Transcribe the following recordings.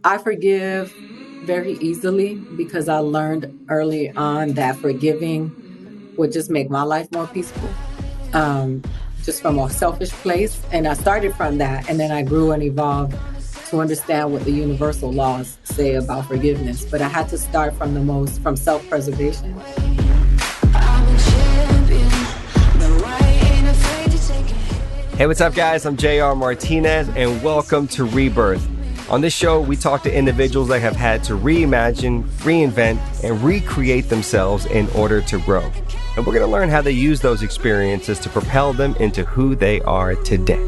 I forgive very easily because I learned early on that forgiving would just make my life more peaceful, um, just from a selfish place. And I started from that, and then I grew and evolved to understand what the universal laws say about forgiveness. But I had to start from from self-preservation. Hey, what's up, guys? I'm JR Martinez, and welcome to Rebirth. On this show, we talk to individuals that have had to reimagine, reinvent, and recreate themselves in order to grow. And we're going to learn how they use those experiences to propel them into who they are today.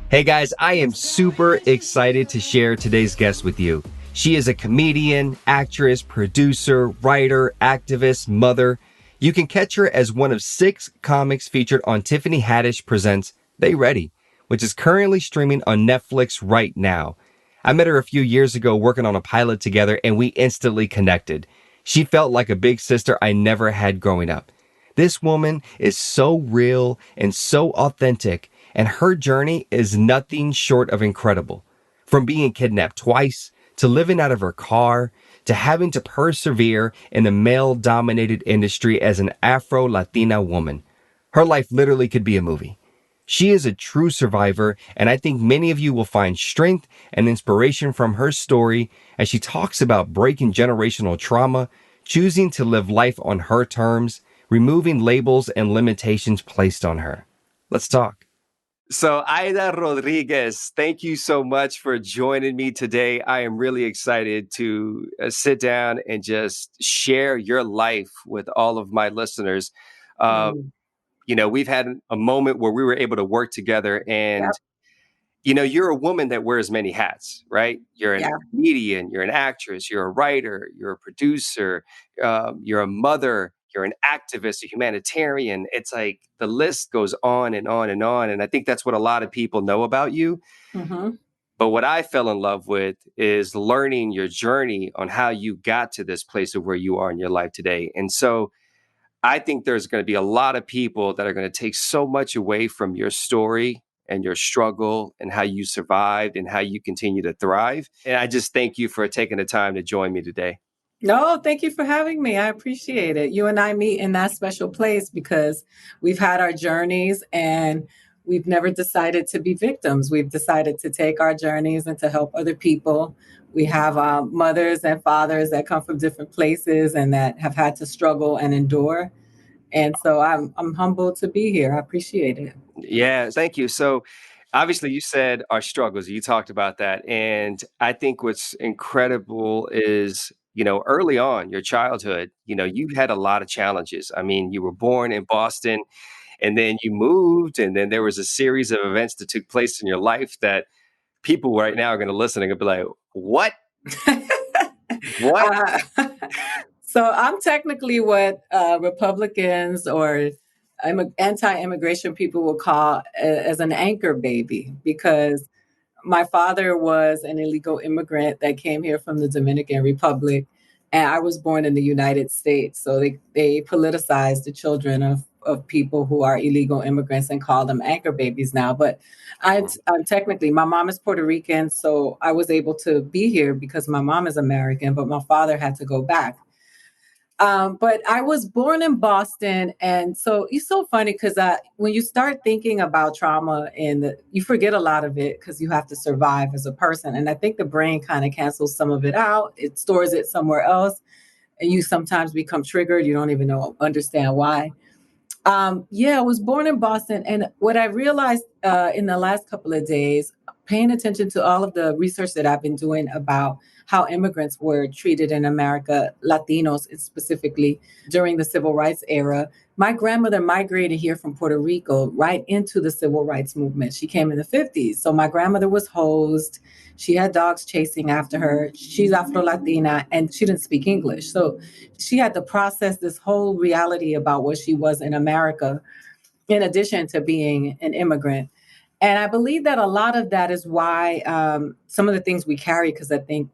Hey guys, I am super excited to share today's guest with you. She is a comedian, actress, producer, writer, activist, mother. You can catch her as one of 6 comics featured on Tiffany Haddish Presents They Ready, which is currently streaming on Netflix right now. I met her a few years ago working on a pilot together, and we instantly connected. She felt like a big sister I never had growing up. This woman is so real and so authentic, and her journey is nothing short of incredible. From being kidnapped twice, to living out of her car, to having to persevere in the male-dominated industry as an Afro-Latina woman. Her life literally could be a movie. She is a true survivor, and I think many of you will find strength and inspiration from her story as she talks about breaking generational trauma, choosing to live life on her terms, removing labels and limitations placed on her. Let's talk. So, Aida Rodriguez, thank you so much for joining me today. I am really excited to sit down and just share your life with all of my listeners. We've had a moment where we were able to work together, and, Yep. You're a woman that wears many hats, right? You're a Yeah. comedian, you're an actress, you're a writer, you're a producer, you're a mother, you're an activist, a humanitarian. It's like the list goes on and on and on. And I think that's what a lot of people know about you. Mm-hmm. But what I fell in love with is learning your journey on how you got to this place of where you are in your life today. And so I think there's going to be a lot of people that are going to take so much away from your story and your struggle and how you survived and how you continue to thrive. And I just thank you for taking the time to join me today. No, thank you for having me. I appreciate it. You and I meet in that special place because we've had our journeys and we've never decided to be victims. We've decided to take our journeys and to help other people. We have mothers and fathers that come from different places and that have had to struggle and endure. And so I'm humbled to be here. I appreciate it. Yeah, thank you. So obviously you said our struggles, you talked about that. And I think what's incredible is, early on, your childhood, you had a lot of challenges. I mean, you were born in Boston and then you moved, and then there was a series of events that took place in your life that people right now are going to listen and be like, what? What? Uh, so I'm technically what Republicans or anti-immigration people will call as an anchor baby, because my father was an illegal immigrant that came here from the Dominican Republic, and I was born in the United States. So they politicized the children of people who are illegal immigrants and call them anchor babies now. But I'm technically, my mom is Puerto Rican, so I was able to be here because my mom is American, but my father had to go back. But I was born in Boston, and so it's so funny because when you start thinking about trauma, you forget a lot of it because you have to survive as a person, and I think the brain kind of cancels some of it out. It stores it somewhere else, and you sometimes become triggered. You don't even understand why. Yeah, I was born in Boston. And what I realized in the last couple of days, paying attention to all of the research that I've been doing about how immigrants were treated in America, Latinos specifically, during the civil rights era. My grandmother migrated here from Puerto Rico right into the civil rights movement. She came in the 50s. So my grandmother was hosed. She had dogs chasing after her. She's Afro-Latina and she didn't speak English. So she had to process this whole reality about what she was in America, in addition to being an immigrant. And I believe that a lot of that is why some of the things we carry, because I think,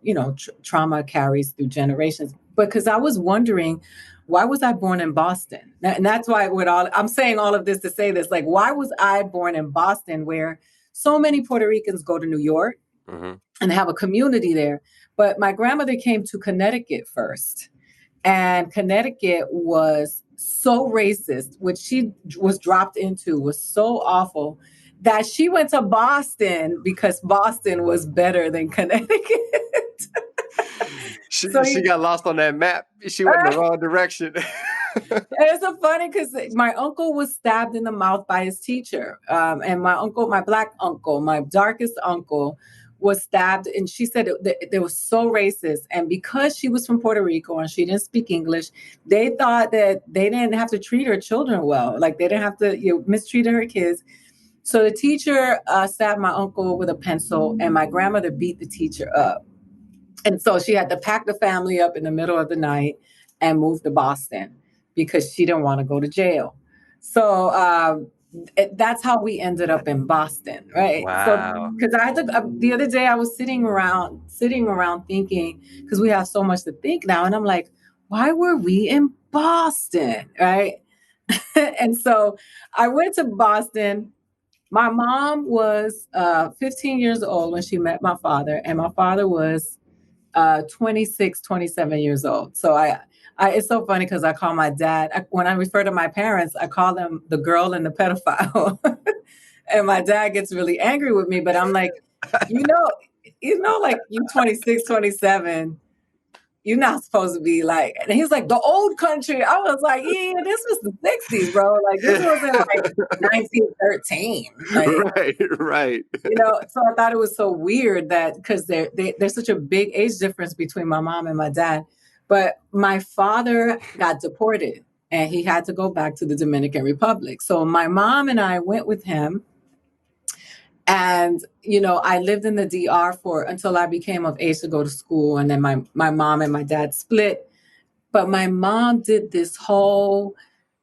trauma carries through generations. Because I was wondering, why was I born in Boston? And that's why I'm saying all of this to say this, like, why was I born in Boston where so many Puerto Ricans go to New York and have a community there? But my grandmother came to Connecticut first. And Connecticut was so racist, which she was dropped into was so awful that she went to Boston because Boston was better than Connecticut. So She got lost on that map. She went in the wrong direction. it's so funny because my uncle was stabbed in the mouth by his teacher. And my black uncle, my darkest uncle, was stabbed. And she said they were so racist. And because she was from Puerto Rico and she didn't speak English, they thought that they didn't have to treat her children well. Like they didn't have to mistreated her kids. So the teacher stabbed my uncle with a pencil, and my grandmother beat the teacher up. And so she had to pack the family up in the middle of the night and move to Boston because she didn't want to go to jail. So that's how we ended up in Boston, right? Wow. So because I had to, the other day I was sitting around thinking, because we have so much to think now, and I'm like, why were we in Boston, right? And so I went to Boston. My mom was 15 years old when she met my father, and my father was 26, 27 years old. So it's so funny because I call my dad, when I refer to my parents, I call them the girl and the pedophile. And my dad gets really angry with me, but I'm like, like you 26, 27, you're not supposed to be like, and he's like, the old country. I was like, yeah, this was the 60s, bro. Like this wasn't like 1913. Like, right. So I thought it was so weird that because there's such a big age difference between my mom and my dad. But my father got deported and he had to go back to the Dominican Republic. So my mom and I went with him. And, I lived in the DR until I became of age to go to school. And then my mom and my dad split. But my mom did this whole,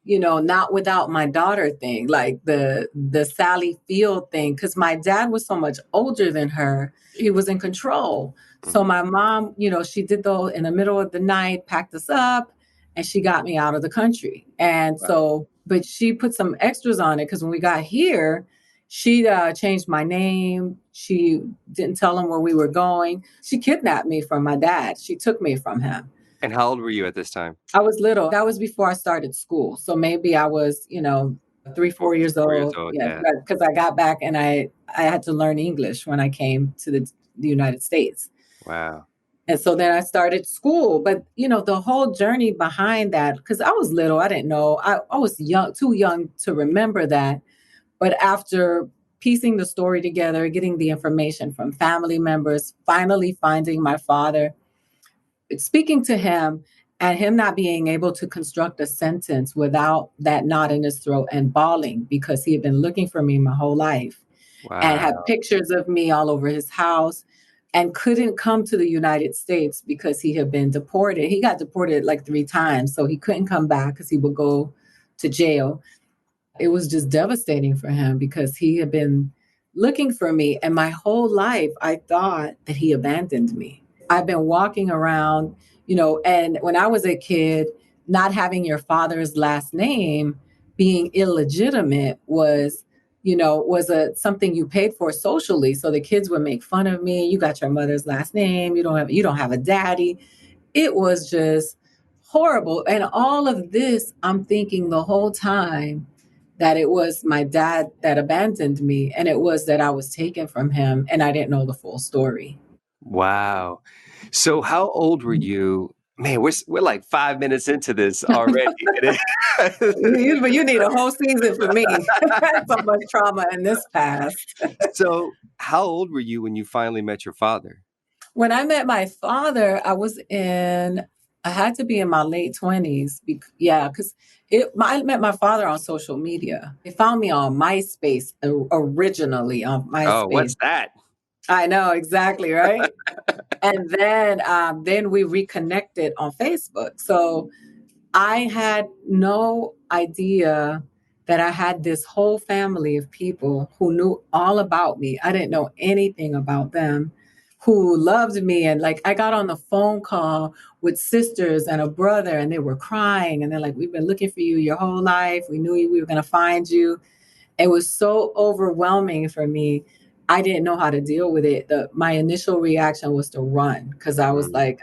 not without my daughter thing, like the Sally Field thing, because my dad was so much older than her. He was in control. So my mom, she did in the middle of the night, packed us up, and she got me out of the country. And but she put some extras on it because when we got here, she changed my name. She didn't tell him where we were going. She kidnapped me from my dad. She took me from him. And how old were you at this time? I was little. That was before I started school. So maybe I was, 4 years old. Yeah, because I got back and I had to learn English when I came to the United States. Wow. And so then I started school. But, the whole journey behind that, because I was little, I didn't know. I was too young to remember that. But after piecing the story together, getting the information from family members, finally finding my father, speaking to him, and him not being able to construct a sentence without that knot in his throat and bawling because he had been looking for me my whole life. Wow. And had pictures of me all over his house and couldn't come to the United States because he had been deported. He got deported like 3 times, so he couldn't come back because he would go to jail. It was just devastating for him because he had been looking for me. And my whole life, I thought that he abandoned me. I've been walking around, and when I was a kid, not having your father's last name, being illegitimate was something you paid for socially. So the kids would make fun of me. You got your mother's last name. You don't have a daddy. It was just horrible. And all of this, I'm thinking the whole time that it was my dad that abandoned me, and it was that I was taken from him, and I didn't know the full story. Wow. So how old were you? Man, we're like 5 minutes into this already. You need a whole season for me. So much trauma in this past. So how old were you when you finally met your father? When I met my father, I had to be in my late 20s. Because I met my father on social media. He found me on MySpace, originally on MySpace. Oh, what's that? I know, exactly, right? And then we reconnected on Facebook. So I had no idea that I had this whole family of people who knew all about me. I didn't know anything about them, who loved me. And like, I got on the phone call with sisters and a brother, and they were crying. And they're like, we've been looking for you your whole life. We knew we were going to find you. It was so overwhelming for me. I didn't know how to deal with it. My initial reaction was to run because I was Mm. like,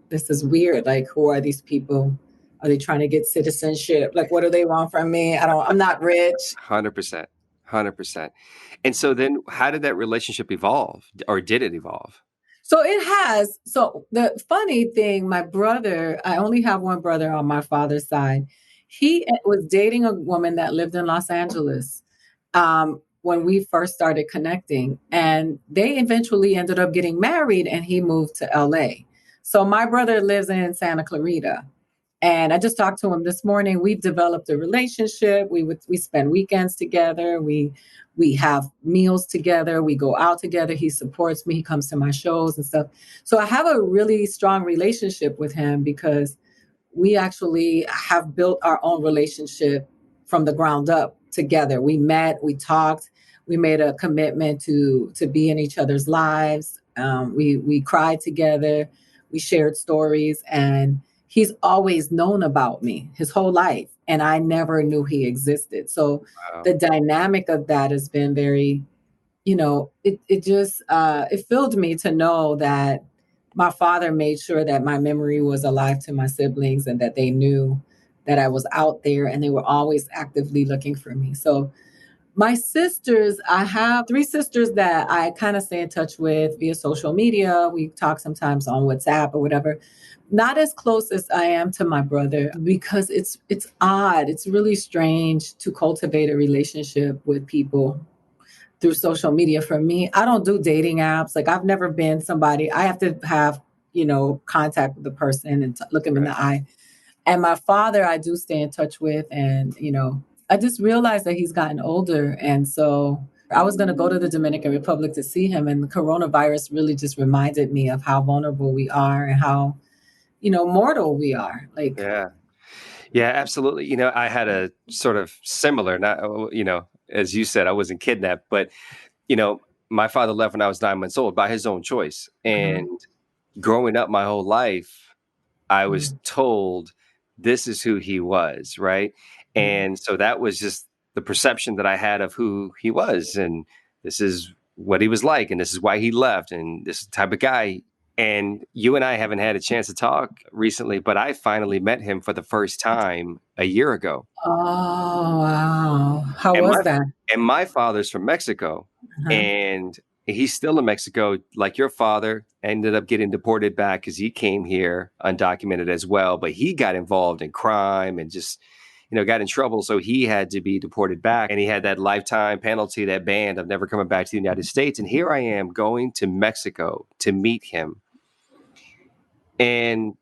this is weird. Like, who are these people? Are they trying to get citizenship? Like, what do they want from me? I'm not rich. 100%. 100%. And so then how did that relationship evolve, or did it evolve? So it has. So the funny thing, my brother, I only have one brother on my father's side. He was dating a woman that lived in Los Angeles when we first started connecting. And they eventually ended up getting married and he moved to LA. So my brother lives in Santa Clarita. And I just talked to him this morning. We've developed a relationship. We spend weekends together. We have meals together. We go out together. He supports me. He comes to my shows and stuff. So I have a really strong relationship with him because we actually have built our own relationship from the ground up together. We met, we talked, we made a commitment to be in each other's lives. We cried together, we shared stories, and he's always known about me his whole life, and I never knew he existed. So Wow. the dynamic of that has been very, it just it filled me to know that my father made sure that my memory was alive to my siblings and that they knew that I was out there and they were always actively looking for me. So my sisters, I have three sisters that I kind of stay in touch with via social media. We talk sometimes on WhatsApp or whatever. Not as close as I am to my brother because it's odd. It's really strange to cultivate a relationship with people through social media. For me, I don't do dating apps. Like, I've never been somebody, I have to have, contact with the person and look them in Right. the eye. And my father, I do stay in touch with. And, I just realized that he's gotten older. And so I was going to go to the Dominican Republic to see him. And the coronavirus really just reminded me of how vulnerable we are and how, mortal we are. Like, Yeah. Yeah, absolutely. I had a sort of similar, not, as you said, I wasn't kidnapped, but, you know, my father left when I was 9 months old by his own choice. mhm, And growing up my whole life, I was mhm, told this is who he was, right? mhm. And so that was just the perception that I had of who he was. And this is what he was like. And this is why he left. And this type of guy. And you and I haven't had a chance to talk recently, but I finally met him for the first time a year ago. Oh, wow. How And was my that? and my father's from Mexico, Uh-huh. and he's still in Mexico. Like your father ended up getting deported back because he came here undocumented as well, but he got involved in crime and just got in trouble, so he had to be deported back, and he had that lifetime penalty, that ban of never coming back to the United States. And here I am going to Mexico to meet him, and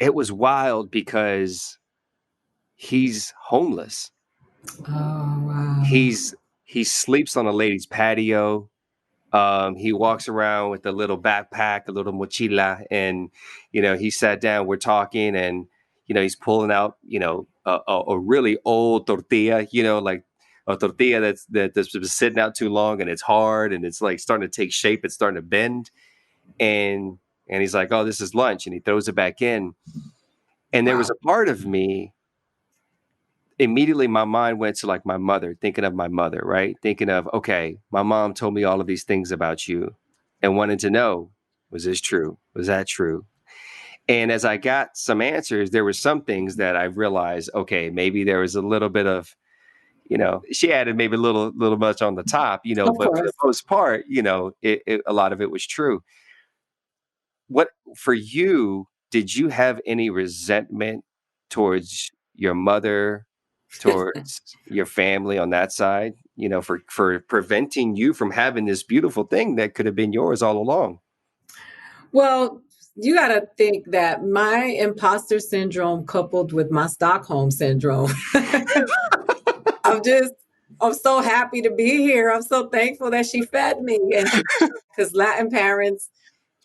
it was wild because he's homeless. Oh, wow. He's he sleeps on a lady's patio. He walks around with a little backpack, a little mochila, and he sat down. We're talking, and he's pulling out a really old tortilla, like a tortilla that's been sitting out too long, and it's hard, and it's like starting to take shape. It's starting to bend, and he's like, "Oh, this is lunch," and he throws it back in. And there was Wow. a part of me, immediately my mind went to like my mother, thinking of my mother, right? Thinking of, okay, my mom told me all of these things about you and wanted to know, was this true? Was that true? And as I got some answers, there were some things that I realized, okay, maybe there was a little bit of, she added maybe a little much on the top, Of but for the course. most part, a lot of it was true. What for you, did you have any resentment towards your mother, towards your family on that side, for preventing you from having this beautiful thing that could have been yours all along? Well, you got to think that my imposter syndrome coupled with my Stockholm syndrome. I'm just, I'm so happy to be here. I'm so thankful that she fed me. And because Latin parents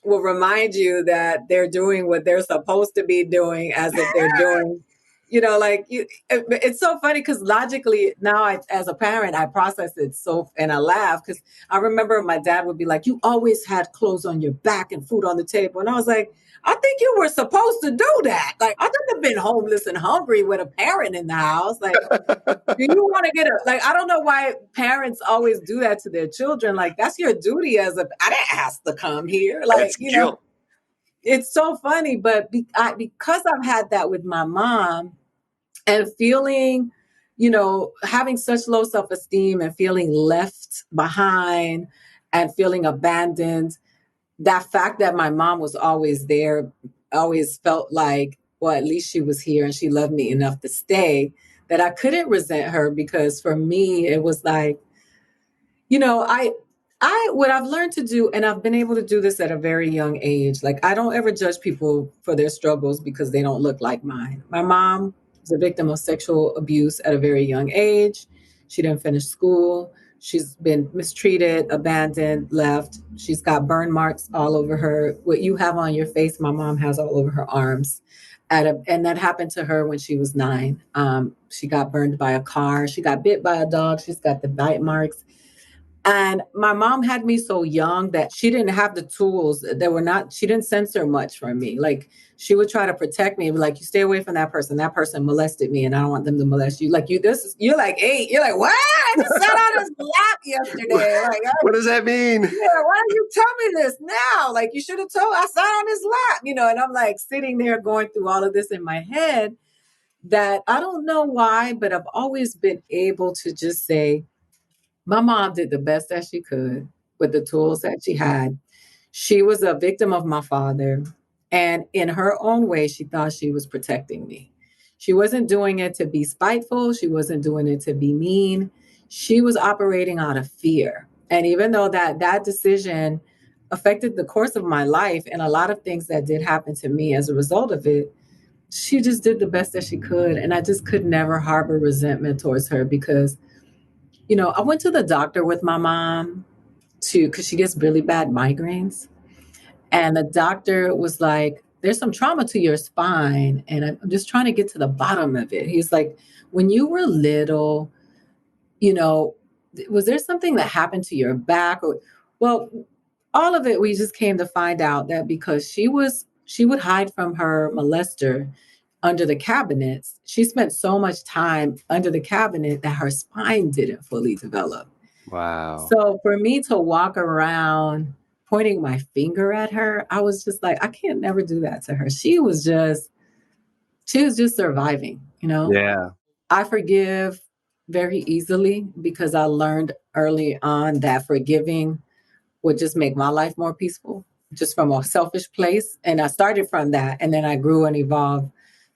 will remind you that they're doing what they're supposed to be doing as if they're doing like it's so funny because logically now, as a parent, I process it and I laugh because I remember my dad would be like, "You always had clothes on your back and food on the table," and I was like, "I think you were supposed to do that. Like, I couldn't have been homeless and hungry with a parent in the house. Like, do you want to get a like? I don't know why parents always do that to their children. Like, that's your duty as a. I didn't ask to come here. That's Like, guilt. it's so funny, but because I've had that with my mom and feeling, having such low self esteem and feeling left behind and feeling abandoned, that fact that my mom was always there, always felt like, well, at least she was here and she loved me enough to stay, that I couldn't resent her because for me, it was like, you know, what I've learned to do, and I've been able to do this at a very young age. Like, I don't ever judge people for their struggles because they don't look like mine. My mom was a victim of sexual abuse at a very young age. She didn't finish school. She's been mistreated, abandoned, left. She's got burn marks all over her. What you have on your face, my mom has all over her arms. And that happened to her when she was 9. She got burned by a car. She got bit by a dog. She's got the bite marks. And my mom had me so young that she didn't have the tools that were not, she didn't censor much from me. Like, she would try to protect me and be like, you stay away from that person. That person molested me and I don't want them to molest you. Like, you're like 8. You're like, what? I just sat on his lap yesterday. Like, What does that mean? yeah, why don't you tell me this now? Like, you should have told, I sat on his lap, and I'm like sitting there going through all of this in my head that I don't know why, but I've always been able to just say, my mom did the best that she could with the tools that she had. She was a victim of my father. And in her own way, she thought she was protecting me. She wasn't doing it to be spiteful. She wasn't doing it to be mean. She was operating out of fear. And even though that decision affected the course of my life and a lot of things that did happen to me as a result of it, she just did the best that she could. And I just could never harbor resentment towards her because I went to the doctor with my mom because she gets really bad migraines. And the doctor was like, there's some trauma to your spine. And I'm just trying to get to the bottom of it. He's like, when you were little, you know, was there something that happened to your back? Well, all of it, we just came to find out that because she would hide from her molester under the cabinets. She spent so much time under the cabinet that her spine didn't fully develop. Wow. So for me to walk around pointing my finger at her, I was just like, I can't never do that to her. She was just surviving. Yeah. I forgive very easily because I learned early on that forgiving would just make my life more peaceful, just from a selfish place. And I started from that. And then I grew and evolved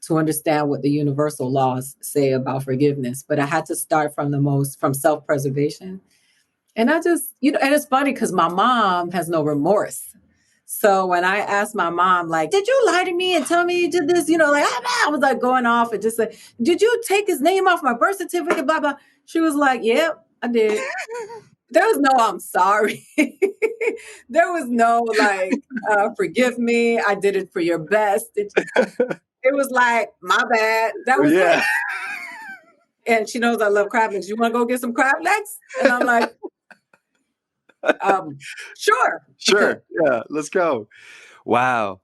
to understand what the universal laws say about forgiveness. But I had to start from self preservation. And I just, and it's funny because my mom has no remorse. So when I asked my mom, like, did you lie to me and tell me you did this? Like, I was like going off and just like, did you take his name off my birth certificate? Blah, blah. She was like, yep, I did. There was no, I'm sorry. There was no like, forgive me. I did it for your best. It was like, my bad. That was Yeah. it. And she knows I love crab legs. You want to go get some crab legs? And I'm like, sure. Sure. Yeah. Let's go. Wow.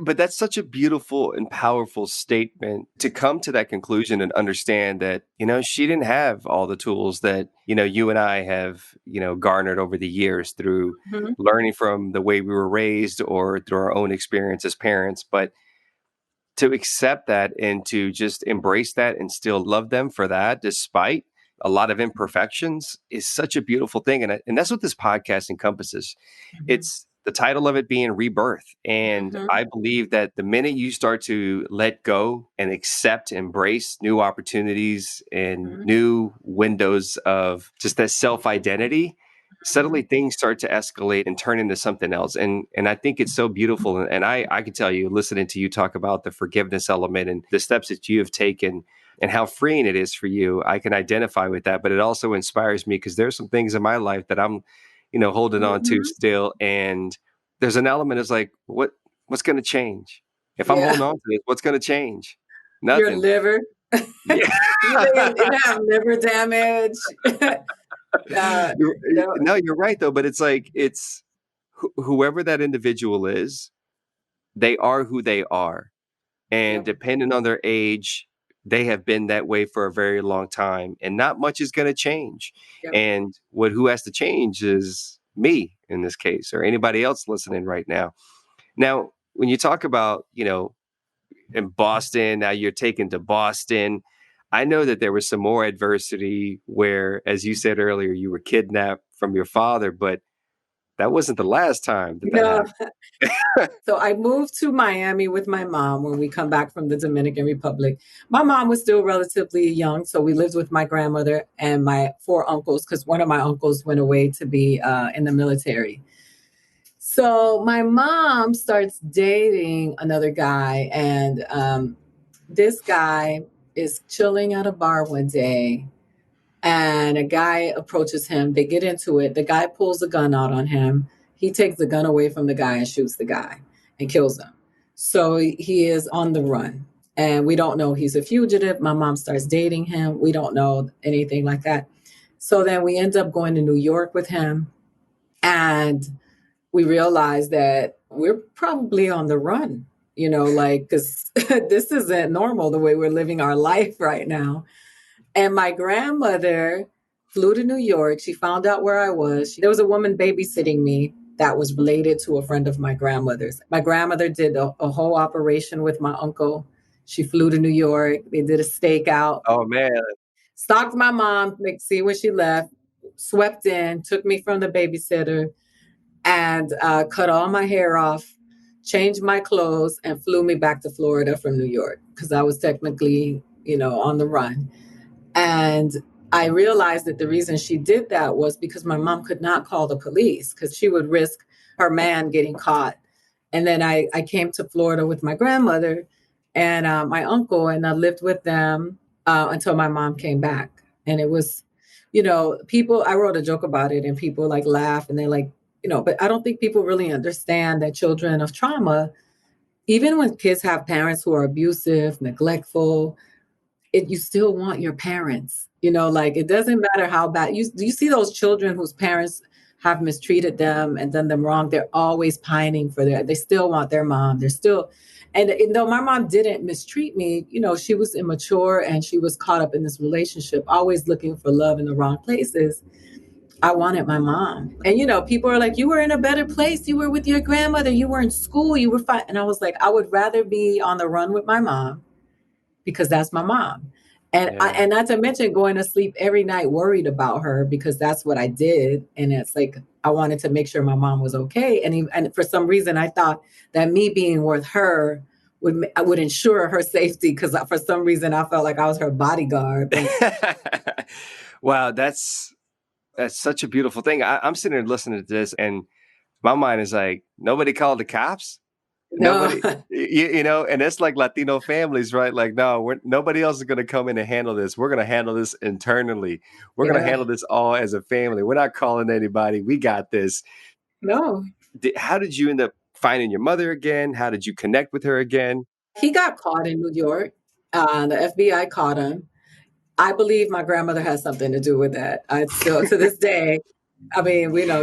But that's such a beautiful and powerful statement to come to that conclusion and understand that, she didn't have all the tools that, you and I have, garnered over the years through Mhm. learning from the way we were raised or through our own experience as parents. But to accept that and to just embrace that and still love them for that, despite a lot of imperfections, is such a beautiful thing. And that's what this podcast encompasses. Mhm. It's the title of it being Rebirth. And Mhm. I believe that the minute you start to let go and accept, embrace new opportunities and Mhm. new windows of just that self identity, suddenly Mhm. things start to escalate and turn into something else. And I think it's so beautiful. And I can tell you, listening to you talk about the forgiveness element and the steps that you have taken and how freeing it is for you, I can identify with that. But it also inspires me because there's some things in my life that I'm holding on to Mhm. still. And there's an element is like, what's going to change? If I'm Yeah. holding on to this, what's going to change? Your Nothing. liver. Yeah. You didn't have liver damage. No, No, you're right though, but it's like whoever that individual is, they are who they are. And yep, depending on their age, they have been that way for a very long time, and not much is going to change. yep. And who has to change is me in this case, or anybody else listening right now. Now, when you talk about, in Boston, now you're taken to Boston. I know that there was some more adversity where, as you said earlier, you were kidnapped from your father, but that wasn't the last time that No. happened. So I moved to Miami with my mom when we come back from the Dominican Republic. My mom was still relatively young, so we lived with my grandmother and my four uncles because one of my uncles went away to be in the military. So my mom starts dating another guy, and this guy is chilling at a bar one day, and a guy approaches him. They get into it. The guy pulls a gun out on him. He takes the gun away from the guy and shoots the guy and kills him. So he is on the run. And we don't know he's a fugitive. My mom starts dating him. We don't know anything like that. So then we end up going to New York with him. And we realize that we're probably on the run, like, because this isn't normal the way we're living our life right now. And my grandmother flew to New York. She found out where I was. There was a woman babysitting me that was related to a friend of my grandmother's. My grandmother did a whole operation with my uncle. She flew to New York. They did a stakeout, Oh man. stalked my mom, see when she left, swept in, took me from the babysitter, and cut all my hair off, changed my clothes, and flew me back to Florida from New York because I was technically, on the run. And I realized that the reason she did that was because my mom could not call the police because she would risk her man getting caught. And then I came to Florida with my grandmother and my uncle, and I lived with them until my mom came back. And it was, people, I wrote a joke about it and people like laugh and they're like, but I don't think people really understand that children of trauma, even when kids have parents who are abusive, neglectful, you still want your parents, like it doesn't matter how bad you see those children whose parents have mistreated them and done them wrong. They're always pining for they still want their mom. They're still, and though my mom didn't mistreat me, she was immature and she was caught up in this relationship, always looking for love in the wrong places. I wanted my mom. And people are like, you were in a better place. You were with your grandmother. You were in school. You were fine. And I was like, I would rather be on the run with my mom because that's my mom. Yeah. And not to mention going to sleep every night worried about her because that's what I did. And it's like, I wanted to make sure my mom was okay. And for some reason, I thought that me being with her would ensure her safety because for some reason I felt like I was her bodyguard. But Wow, that's such a beautiful thing. I'm sitting here listening to this, and my mind is like, nobody called the cops. no, Nobody, and it's like Latino families, right? Like, no, nobody else is going to come in and handle this. We're going to handle this internally. We're going to yeah, handle this all as a family. We're not calling anybody. We got this. no. How did you end up finding your mother again? How did you connect with her again? He got caught in New York. The FBI caught him. I believe my grandmother has something to do with that. I still, to this day, I mean, we have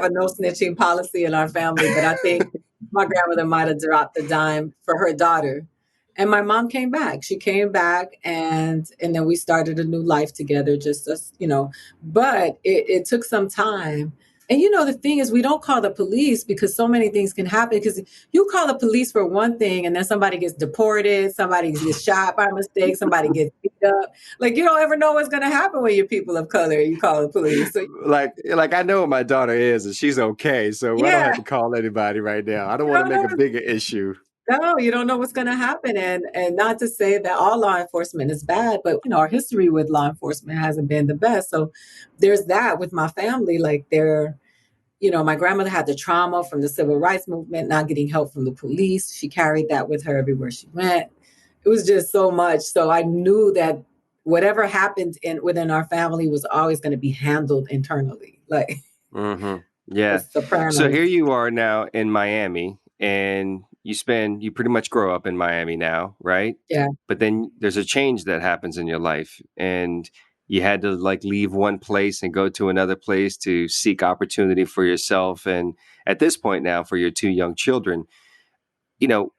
a no snitching policy in our family, but I think my grandmother might have dropped the dime for her daughter. And my mom came back. She came back and then we started a new life together, just us, but it took some time. And the thing is, we don't call the police because so many things can happen. Because you call the police for one thing, and then somebody gets deported, somebody gets shot by mistake, somebody gets beat up. Like you don't ever know what's going to happen when you're people of color. You call the police. So, Like I know what my daughter is, and she's okay. So I don't have yeah, to call anybody right now. I don't you want to don't make know. a bigger issue. No, you don't know what's going to happen, and not to say that all law enforcement is bad, but our history with law enforcement hasn't been the best. So there's that with my family. Like my grandmother had the trauma from the civil rights movement, not getting help from the police. She carried that with her everywhere she went. It was just so much. So I knew that whatever happened within our family was always going to be handled internally, like Hmm. the Yeah. So Sopranos. here you are now in Miami, and you pretty much grow up in Miami now, right? Yeah. But then there's a change that happens in your life, and you had to like leave one place and go to another place to seek opportunity for yourself. And at this point now, for your two young children,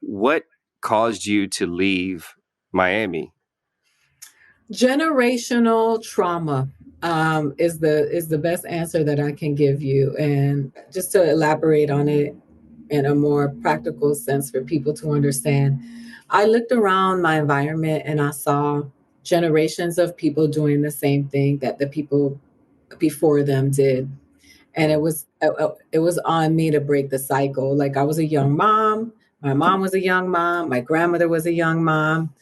what caused you to leave Miami? Generational trauma is the best answer that I can give you. And just to elaborate on it in a more practical sense for people to understand, I looked around my environment and I saw generations of people doing the same thing that the people before them did. And Mm, it was on me to break the cycle. Like, I was a young mom, my mom was a young mom, my grandmother was a young mom.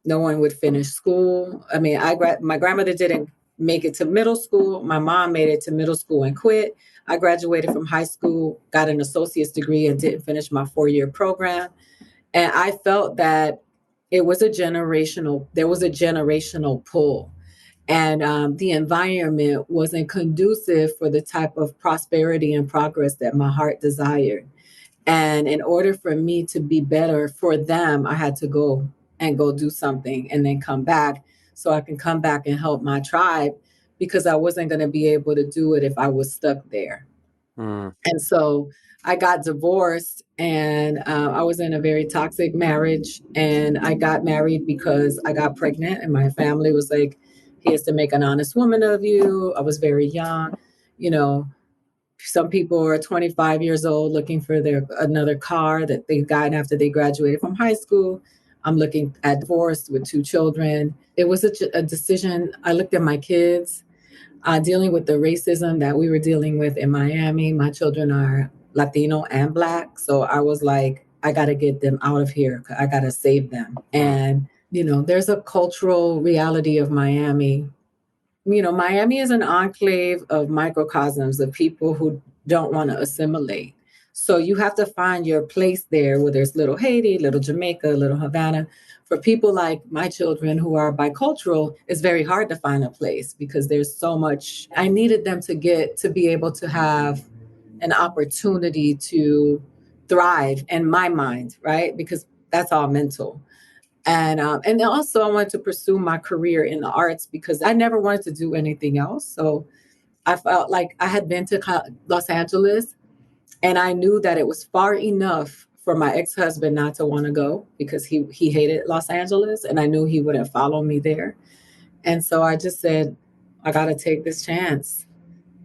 No one would finish school. I mean, my grandmother didn't make it to middle school. My mom made it to middle school and quit. I graduated from high school, got an associate's degree, and didn't finish my 4-year program. And I felt that there was a generational pull, and the environment wasn't conducive for the type of prosperity and progress that my heart desired. And in order for me to be better for them, I had to go do something and then come back, so I can come back and help my tribe, because I wasn't going to be able to do it if I was stuck there. mm, And so I got divorced, and I was in a very toxic marriage. And I got married because I got pregnant, and my family was like, he has to make an honest woman of you. I was very young. You know, some people are 25 years old looking for their another car that they got after they graduated from high school. I'm looking at divorce with 2 children. It was a decision. I looked at my kids, dealing with the racism that we were dealing with in Miami. My children are Latino and Black. So I was like, I got to get them out of here. I got to save them. mm. And, there's a cultural reality of Miami. Miami is an enclave of microcosms of people who don't want to assimilate. So you have to find your place there, whether it's Little Haiti, Little Jamaica, Little Havana. For people like my children who are bicultural, it's very hard to find a place because there's so much. I needed them to be able to have an opportunity to thrive in my mind, right? Because that's all mental. And also, I wanted to pursue my career in the arts because I never wanted to do anything else. So I felt like I had been to Los Angeles, and I knew that it was far enough for my ex-husband not to want to go because he hated Los Angeles, and I knew he wouldn't follow me there. And so I just said, I got to take this chance.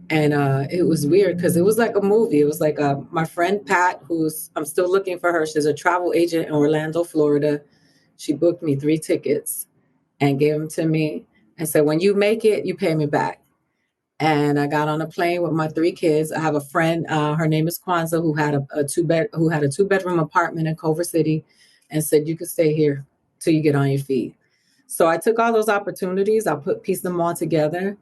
And it was weird because it was like a movie. It was like my friend Pat, who's I'm still looking for her. She's a travel agent in Orlando, Florida. She booked me 3 tickets and gave them to me and said, when you make it, you pay me back. And I got on a plane with my 3 kids. I have a friend, her name is Kwanzaa, who had a 2-bedroom apartment in Culver City, and said, you could stay here till you get on your feet. So I took all those opportunities. I pieced them all together.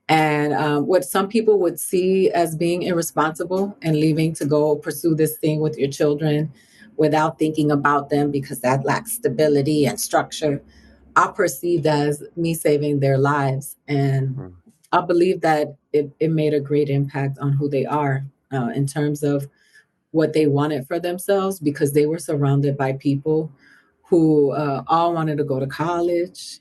And what some people would see as being irresponsible and leaving to go pursue this thing with your children without thinking about them because that lacks stability and structure, I perceived as me saving their lives. And Mm. I believe that it made a great impact on who they are, in terms of what they wanted for themselves, because they were surrounded by people who all wanted to go to college,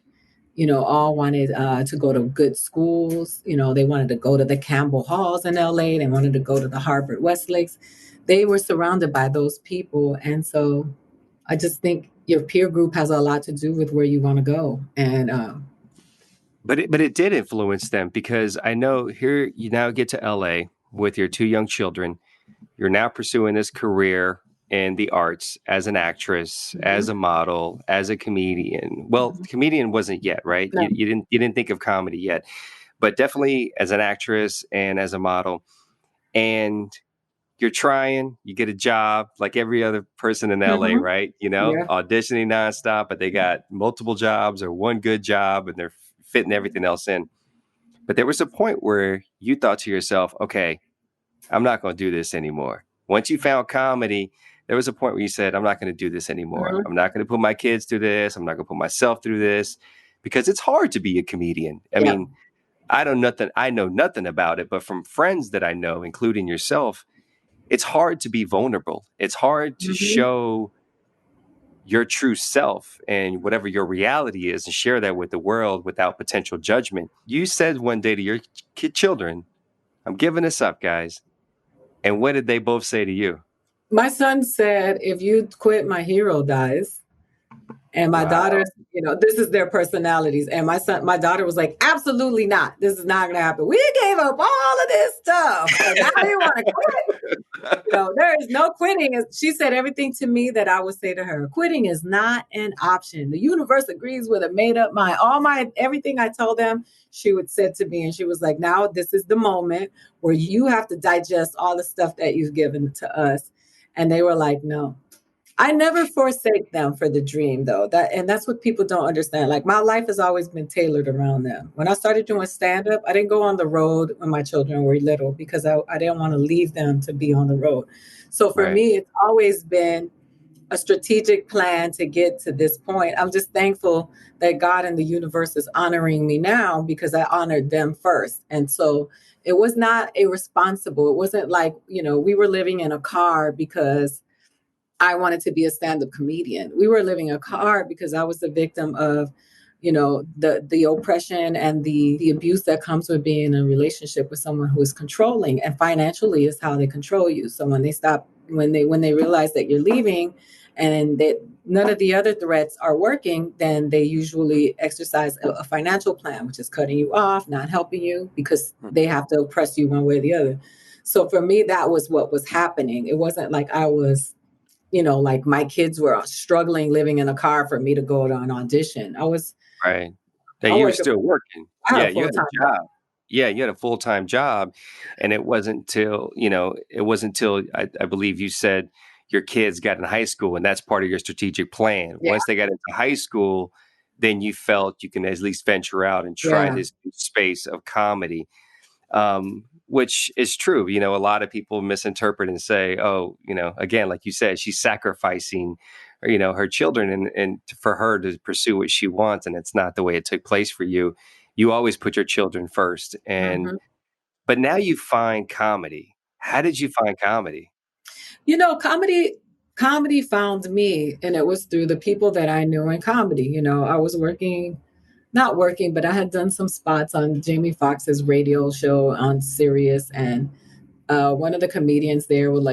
all wanted to go to good schools. They wanted to go to the Campbell Halls in LA. They wanted to go to the Harvard Westlakes. They were surrounded by those people. And so I just think your peer group has a lot to do with where you want to go. And But it did influence them, because I know here you now get to LA with your two young children. You're now pursuing this career in the arts as an actress, as Mhm. a model, as a comedian. Well, Mhm. comedian wasn't yet, right? No. You didn't think of comedy yet, but definitely as an actress and as a model. And you're trying, you get a job like every other person in LA, Mhm. right? Yeah. Auditioning nonstop, but they got multiple jobs or one good job and they're fitting everything else in. But there was a point where you thought to yourself, okay, I'm not going to do this anymore. Once you found comedy, there was a point where you said, I'm not going to do this anymore. Mhm. I'm not going to put my kids through this. I'm not going to put myself through this, because it's hard to be a comedian. I Yeah. mean, I know nothing about it, but from friends that I know, including yourself, it's hard to be vulnerable. It's hard to Mhm. show your true self and whatever your reality is and share that with the world without potential judgment. You said one day to your children, I'm giving this up, guys. And what did they both say to you? My son said, if you quit, my hero dies. And my Wow. daughters, this is their personalities. And my daughter was like, absolutely not. This is not going to happen. We gave up all of this stuff. And now you want to quit? There is no quitting. She said everything to me that I would say to her. Quitting is not an option. The universe agrees with a made up mind. Everything I told them, she would say to me, and she was like, now this is the moment where you have to digest all the stuff that you've given to us. And they were like, no. I never forsake them for the dream, though. That's what people don't understand. Like, my life has always been tailored around them. When I started doing stand up, I didn't go on the road when my children were little because I didn't want to leave them to be on the road. So for Right. me, it's always been a strategic plan to get to this point. I'm just thankful that God and the universe is honoring me now because I honored them first. And so it was not irresponsible. It wasn't like, we were living in a car because I wanted to be a stand-up comedian. We were living a car because I was the victim of, the oppression and the abuse that comes with being in a relationship with someone who is controlling, and financially is how they control you. So when they realize that you're leaving and that none of the other threats are working, then they usually exercise a financial plan, which is cutting you off, not helping you because they have to oppress you one way or the other. So for me, that was what was happening. It wasn't like I was like my kids were struggling living in a car for me to go to an audition. Right. That I you were worked, still working. I had Yeah, a you full had a time job. job. Yeah, you had a full-time job. And it wasn't till I believe you said your kids got in high school and that's part of your strategic plan. Yeah, Once they got into high school, then you felt you can at least venture out and try yeah. this new space of comedy. Which is true. A lot of people misinterpret and say, oh, again, like you said, she's sacrificing, her children and for her to pursue what she wants. And it's not the way it took place for you. You always put your children first. hmm But now you find comedy. How did you find comedy? Comedy found me, and it was through the people that I knew in comedy. I was not working, but I had done some spots on Jamie Foxx's radio show on Sirius, and one of the comedians there was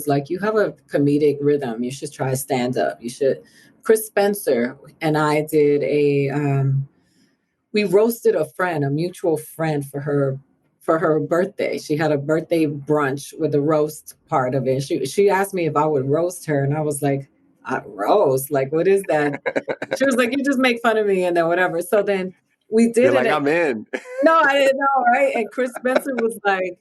like, you have a comedic rhythm. You should try stand up. You should. Chris Spencer and I did we roasted a mutual friend for her birthday. She had a birthday brunch with a roast part of it. She asked me if I would roast her, and I was like, I roast? Like, what is that? She was like, you just make fun of me and then whatever. So then we You're did like, it. I'm in. No, I didn't know, right? And Chris Spencer was like,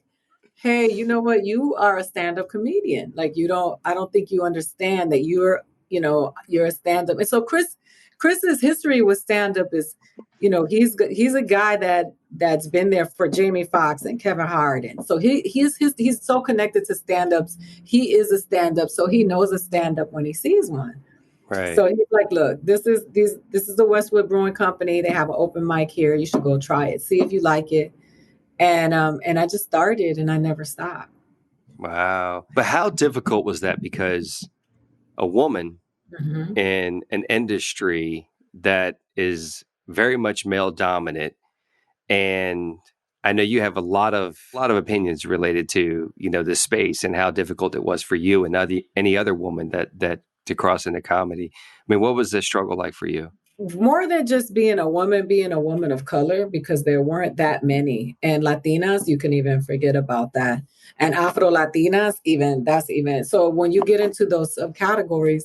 hey, you know what? You are a stand-up comedian. Like, I don't think you understand that you're a stand-up. And so Chris's history with stand-up is, he's a guy that's been there for Jamie Foxx and Kevin Hart. And so he's so connected to stand-ups. He is a stand-up, so he knows a stand-up when he sees one. Right. So he's like, look, this is the Westwood Brewing Company. They have an open mic here. You should go try it. See if you like it. And I just started and I never stopped. Wow. But how difficult was that? Because a woman hmm in an industry that is very much male dominant, and I know you have a lot of opinions related to this space and how difficult it was for you and any other woman that to cross into comedy. I mean, what was the struggle like for you? More than just being a woman of color, because there weren't that many. And Latinas, you can even forget about that. And Afro-Latinas, even so when you get into those subcategories,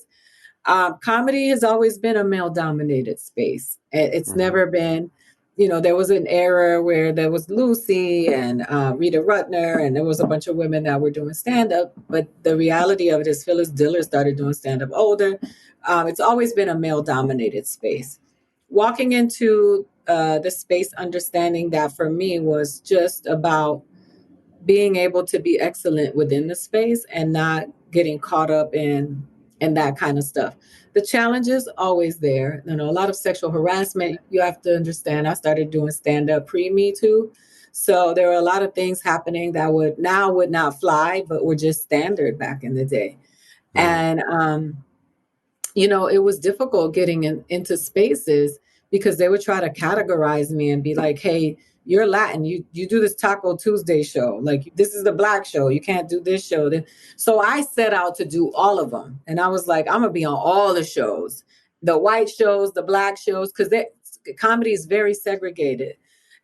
comedy has always been a male dominated space. It's Mhm. never been, there was an era where there was Lucy and Rita Rutner, and there was a bunch of women that were doing stand up. But the reality of it is, Phyllis Diller started doing stand up older. It's always been a male dominated space. Walking into the space, understanding that for me was just about being able to be excellent within the space and not getting caught up in that kind of stuff. The challenge is always there. A lot of sexual harassment. You have to understand. I started doing stand up pre Me Too, So there were a lot of things happening that would not fly, but were just standard back in the day. Mm. And it was difficult getting into spaces because they would try to categorize me and be like, hey, you're Latin, you do this Taco Tuesday show, like this is the Black show, you can't do this show. So I set out to do all of them, and I was like, I'm gonna be on all the shows, the white shows, the Black shows, because comedy is very segregated.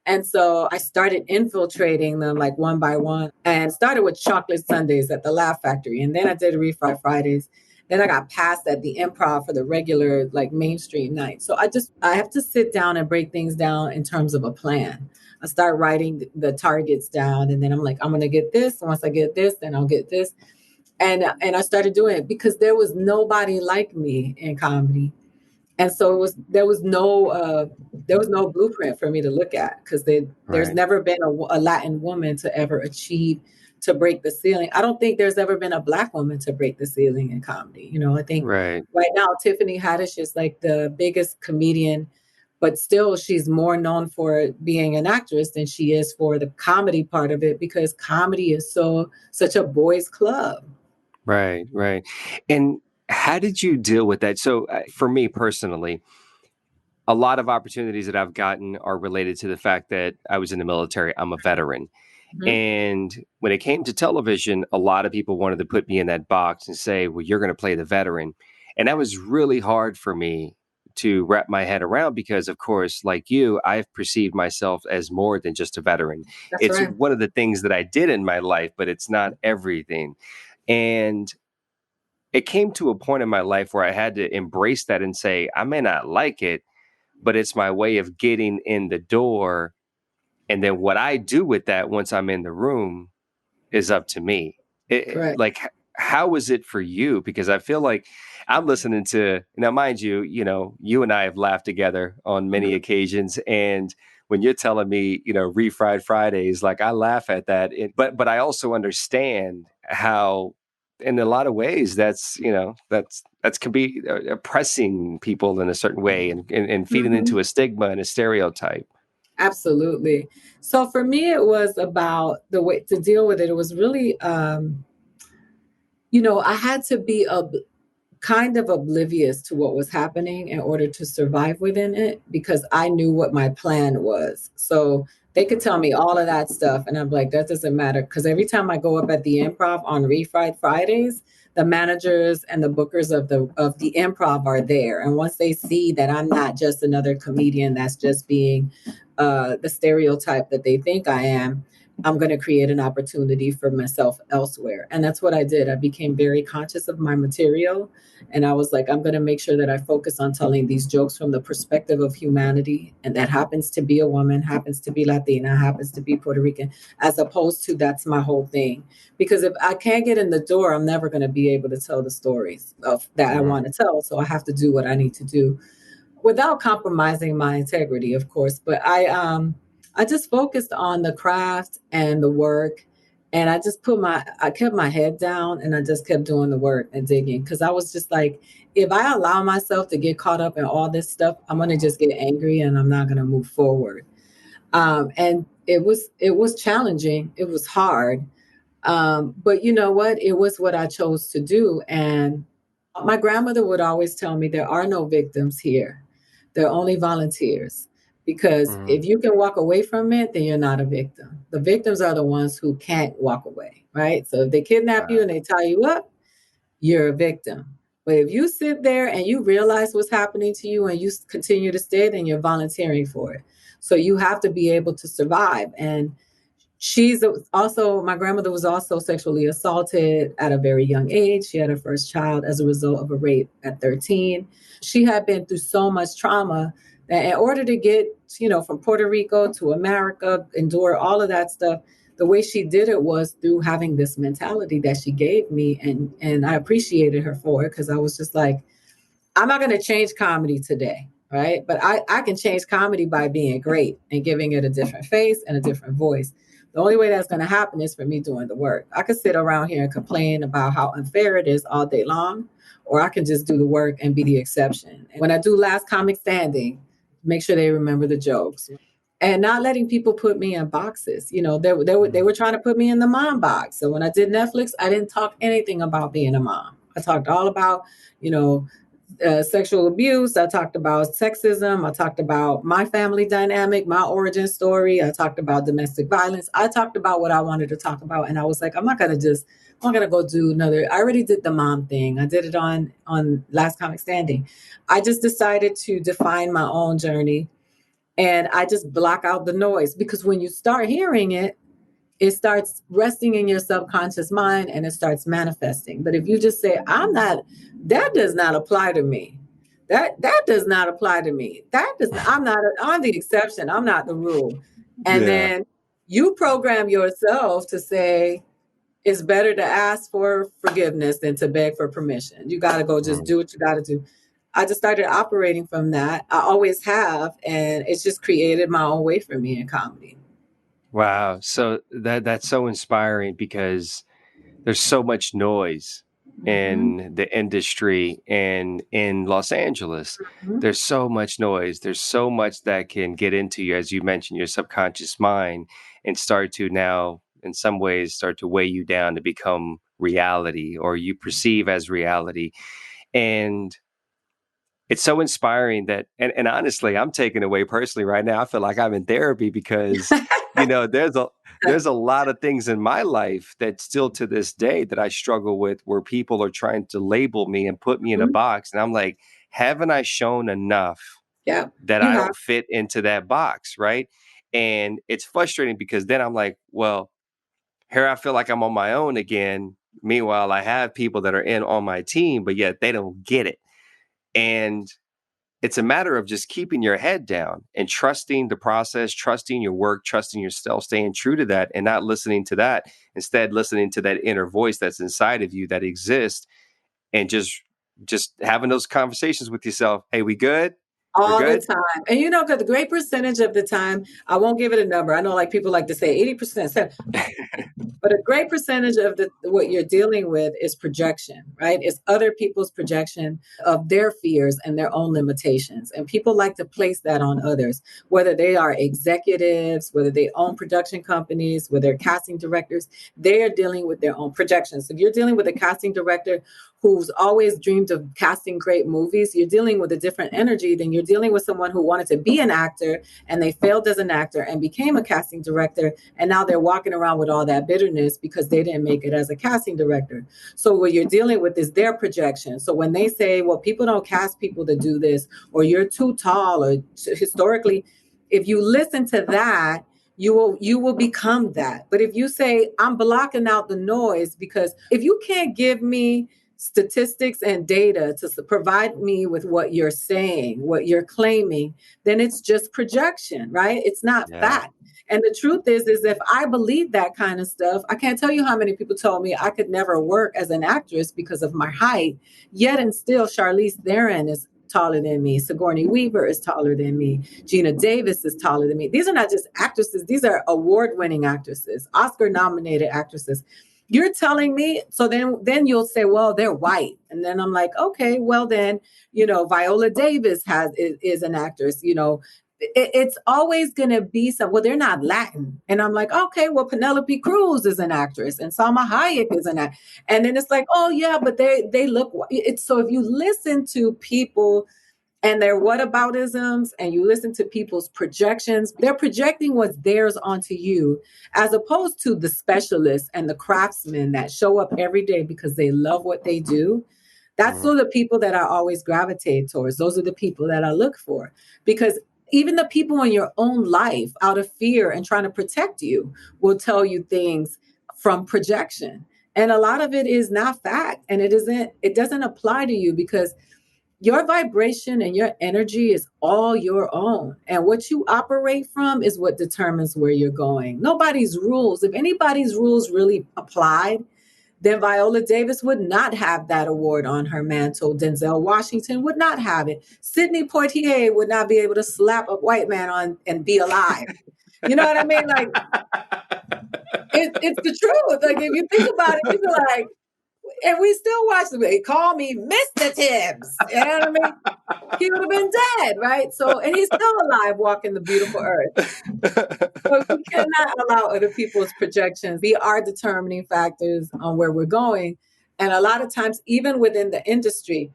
And so I started infiltrating them like one by one, and started with Chocolate Sundays at the Laugh Factory. And then I did Refried Fridays. Then I got passed at the Improv for the regular, like, mainstream night. So I have to sit down and break things down in terms of a plan. I start writing the targets down, and then I'm like, I'm going to get this. Once I get this, then I'll get this. And I started doing it because there was nobody like me in comedy. And so there was no blueprint for me to look at, because there's Right. never been a Latin woman to ever achieve to break the ceiling. I don't think there's ever been a Black woman to break the ceiling in comedy. I think Right. right now Tiffany Haddish is like the biggest comedian, but still she's more known for being an actress than she is for the comedy part of it, because comedy is such a boys club. Right. Right. And how did you deal with that? So, for me personally, a lot of opportunities that I've gotten are related to the fact that I was in the military. I'm a veteran. Mhm. And when it came to television, a lot of people wanted to put me in that box and say, well, you're going to play the veteran. And that was really hard for me to wrap my head around because, of course, like you, I've perceived myself as more than just a veteran. That's It's right. one of the things that I did in my life, but it's not everything. And it came to a point in my life where I had to embrace that and say, I may not like it, but it's my way of getting in the door. And then what I do with that once I'm in the room is up to me. Correct. Like, how was it for you? Because I feel like I'm listening to, now, mind you, you and I have laughed together on many Mhm. occasions. And when you're telling me, refried Fridays, like I laugh at that. But I also understand how, in a lot of ways, that's can be oppressing people in a certain way and feeding into Mhm. a stigma and a stereotype. Absolutely. So for me, it was about the way to deal with it. It was really, I had to be kind of oblivious to what was happening in order to survive within it, because I knew what my plan was. So they could tell me all of that stuff, and I'm like, that doesn't matter. Because every time I go up at the Improv on Refried Fridays, the managers and the bookers of the Improv are there, and once they see that I'm not just another comedian that's just being the stereotype that they think I am, I'm going to create an opportunity for myself elsewhere. And that's what I did. I became very conscious of my material. And I was like, I'm going to make sure that I focus on telling these jokes from the perspective of humanity. And that happens to be a woman, happens to be Latina, happens to be Puerto Rican, as opposed to that's my whole thing. Because if I can't get in the door, I'm never going to be able to tell the stories that I Mhm. want to tell. So I have to do what I need to do without compromising my integrity, of course. But I just focused on the craft and the work, and I kept my head down, and I just kept doing the work and digging, because I was just like, if I allow myself to get caught up in all this stuff, I'm gonna just get angry and I'm not gonna move forward. And it was challenging. It was hard. But you know what? It was what I chose to do. And my grandmother would always tell me there are no victims here. There are only volunteers. Because Mhm. if you can walk away from it, then you're not a victim. The victims are the ones who can't walk away, right? So if they kidnap you Wow. and they tie you up, you're a victim. But if you sit there and you realize what's happening to you and you continue to stay, then you're volunteering for it. So you have to be able to survive. And she's also, my grandmother was also sexually assaulted at a very young age. She had her first child as a result of a rape at 13. She had been through so much trauma that in order to get, from Puerto Rico to America, endure all of that stuff, the way she did it was through having this mentality that she gave me. And I appreciated her for it, because I was just like, I'm not going to change comedy today, right? But I can change comedy by being great and giving it a different face and a different voice. The only way that's going to happen is for me doing the work. I could sit around here and complain about how unfair it is all day long, or I can just do the work and be the exception. And when I do Last Comic Standing, make sure they remember the jokes. and not letting people put me in boxes. You know, they were trying to put me in the mom box. So when I did Netflix, I didn't talk anything about being a mom. I talked all about, you know, sexual abuse. I talked about sexism. I talked about my family dynamic, my origin story. I talked about domestic violence. I talked about what I wanted to talk about. And I was like, I'm not going to go do another. I already did the mom thing. I did it on Last Comic Standing. I just decided to define my own journey, and I just block out the noise, because when you start hearing it, it starts resting in your subconscious mind and it starts manifesting. But if you just say, I'm not, that does not apply to me. That does not apply to me. That does not, I'm the exception. I'm not the rule. And Yeah. then you program yourself to say, it's better to ask for forgiveness than to beg for permission. You got to go just Mm. do what you got to do. I just started operating from that. I always have. And it's just created my own way for me in comedy. Wow. So that's so inspiring because there's so much noise Mhm. in the industry and in Los Angeles. Mhm. There's so much noise. There's so much that can get into you, as you mentioned, your subconscious mind, and start to now, in some ways, start to weigh you down to become reality or you perceive as reality. And it's so inspiring that, and honestly, I'm taken away personally right now. I feel like I'm in therapy because, you know, there's a lot of things in my life that still to this day that I struggle with, where people are trying to label me and put me in a Mhm. box. And I'm like, haven't I shown enough Yeah, that you I have. don't fit into that box? Right. And it's frustrating because then I'm like, well, here I feel like I'm on my own again. Meanwhile, I have people that are in on my team, but yet they don't get it. And it's a matter of just keeping your head down and trusting the process, trusting your work, trusting yourself, staying true to that and not listening to that. Instead, listening to that inner voice that's inside of you that exists, and just having those conversations with yourself. Hey, we good? We're All the good? time. And you know, because the great percentage of the time, I won't give it a number. I know like people like to say 80%. But a great percentage of what you're dealing with is projection, right? It's other people's projection of their fears and their own limitations. And people like to place that on others, whether they are executives, whether they own production companies, whether they're casting directors, they are dealing with their own projections. If you're dealing with a casting director who's always dreamed of casting great movies, you're dealing with a different energy than you're dealing with someone who wanted to be an actor and they failed as an actor and became a casting director, and now they're walking around with all that bitterness because they didn't make it as a casting director. So what you're dealing with is their projection. So when they say, well, people don't cast people to do this, or you're too tall, or historically, if you listen to that, you will become that. But if you say, I'm blocking out the noise, because if you can't give me statistics and data to provide me with what you're saying, what you're claiming, then it's just projection, right? It's not Yeah. fact. And the truth is if I believe that kind of stuff, I can't tell you how many people told me I could never work as an actress because of my height. Yet and still, Charlize Theron is taller than me. Sigourney Weaver is taller than me. Gina Davis is taller than me. These are not just actresses; these are award-winning actresses, Oscar-nominated actresses. You're telling me, so then you'll say, well, they're white, and then I'm like, okay, well then, Viola Davis is an actress. It's always going to be some, well, they're not Latin. And I'm like, okay, well, Penelope Cruz is an actress and Salma Hayek is an actress. And then it's like, oh yeah, but they look, it's so if you listen to people and their whataboutisms and you listen to people's projections, they're projecting what's theirs onto you, as opposed to the specialists and the craftsmen that show up every day because they love what they do. That's Mhm. sort of the people that I always gravitate towards. Those are the people that I look for, because even the people in your own life, out of fear and trying to protect you, will tell you things from projection. And a lot of it is not fact, and it doesn't apply to you, because your vibration and your energy is all your own. And what you operate from is what determines where you're going. Nobody's rules. If anybody's rules really applied, then Viola Davis would not have that award on her mantle. Denzel Washington would not have it. Sidney Poitier would not be able to slap a white man on and be alive. You know what I mean? Like, it's the truth. Like, if you think about it, you be like, and we still watch them. They call me Mr. Tibbs. You know what I mean? he would have been dead, right? So, and he's still alive walking the beautiful earth. But we cannot allow other people's projections be our determining factors on where we're going. And a lot of times, even within the industry,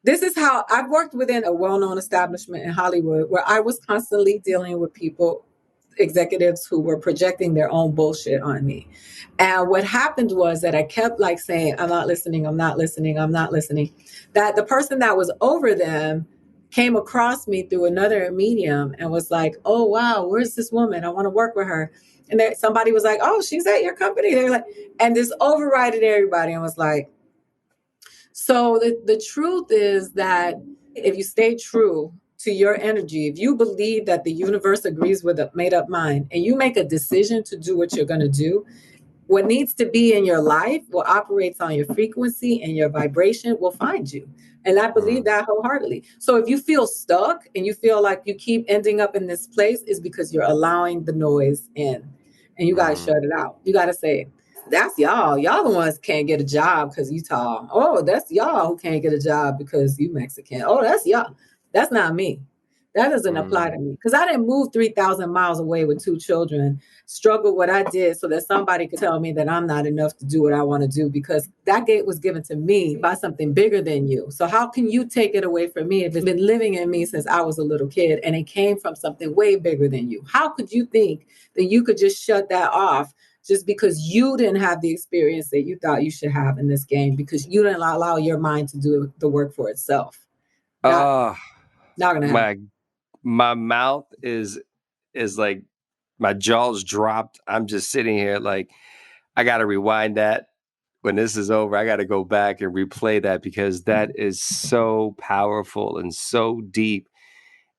this is how I've worked within a well-known establishment in Hollywood where I was constantly dealing with people, executives who were projecting their own bullshit on me. And what happened was that I kept like saying, I'm not listening, I'm not listening, I'm not listening. That the person that was over them came across me through another medium and was like, oh, wow, where's this woman? I want to work with her. And there, somebody was like, oh, she's at your company. They're like, and this overrided everybody and was like, so the truth is that if you stay true to your energy, if you believe that the universe agrees with a made up mind and you make a decision to do what you're going to do, what needs to be in your life, what operates on your frequency and your vibration will find you. And I believe that wholeheartedly. So if you feel stuck and you feel like you keep ending up in this place, is because you're allowing the noise in and you got to shut it out. You got to say, that's y'all. Y'all the ones can't get a job because you tall. Oh, that's y'all who can't get a job because you Mexican. Oh, that's y'all. That's not me. That doesn't apply to me because I didn't move 3,000 miles away with 2 children, struggle what I did so that somebody could tell me that I'm not enough to do what I want to do because that gate was given to me by something bigger than you. So how can you take it away from me if it's been living in me since I was a little kid and it came from something way bigger than you? How could you think that you could just shut that off just because you didn't have the experience that you thought you should have in this game because you didn't allow your mind to do the work for itself? Not gonna happen. My mouth is like my jaw's dropped. I'm just sitting here like I got to rewind that when this is over. I got to go back and replay that because that is so powerful and so deep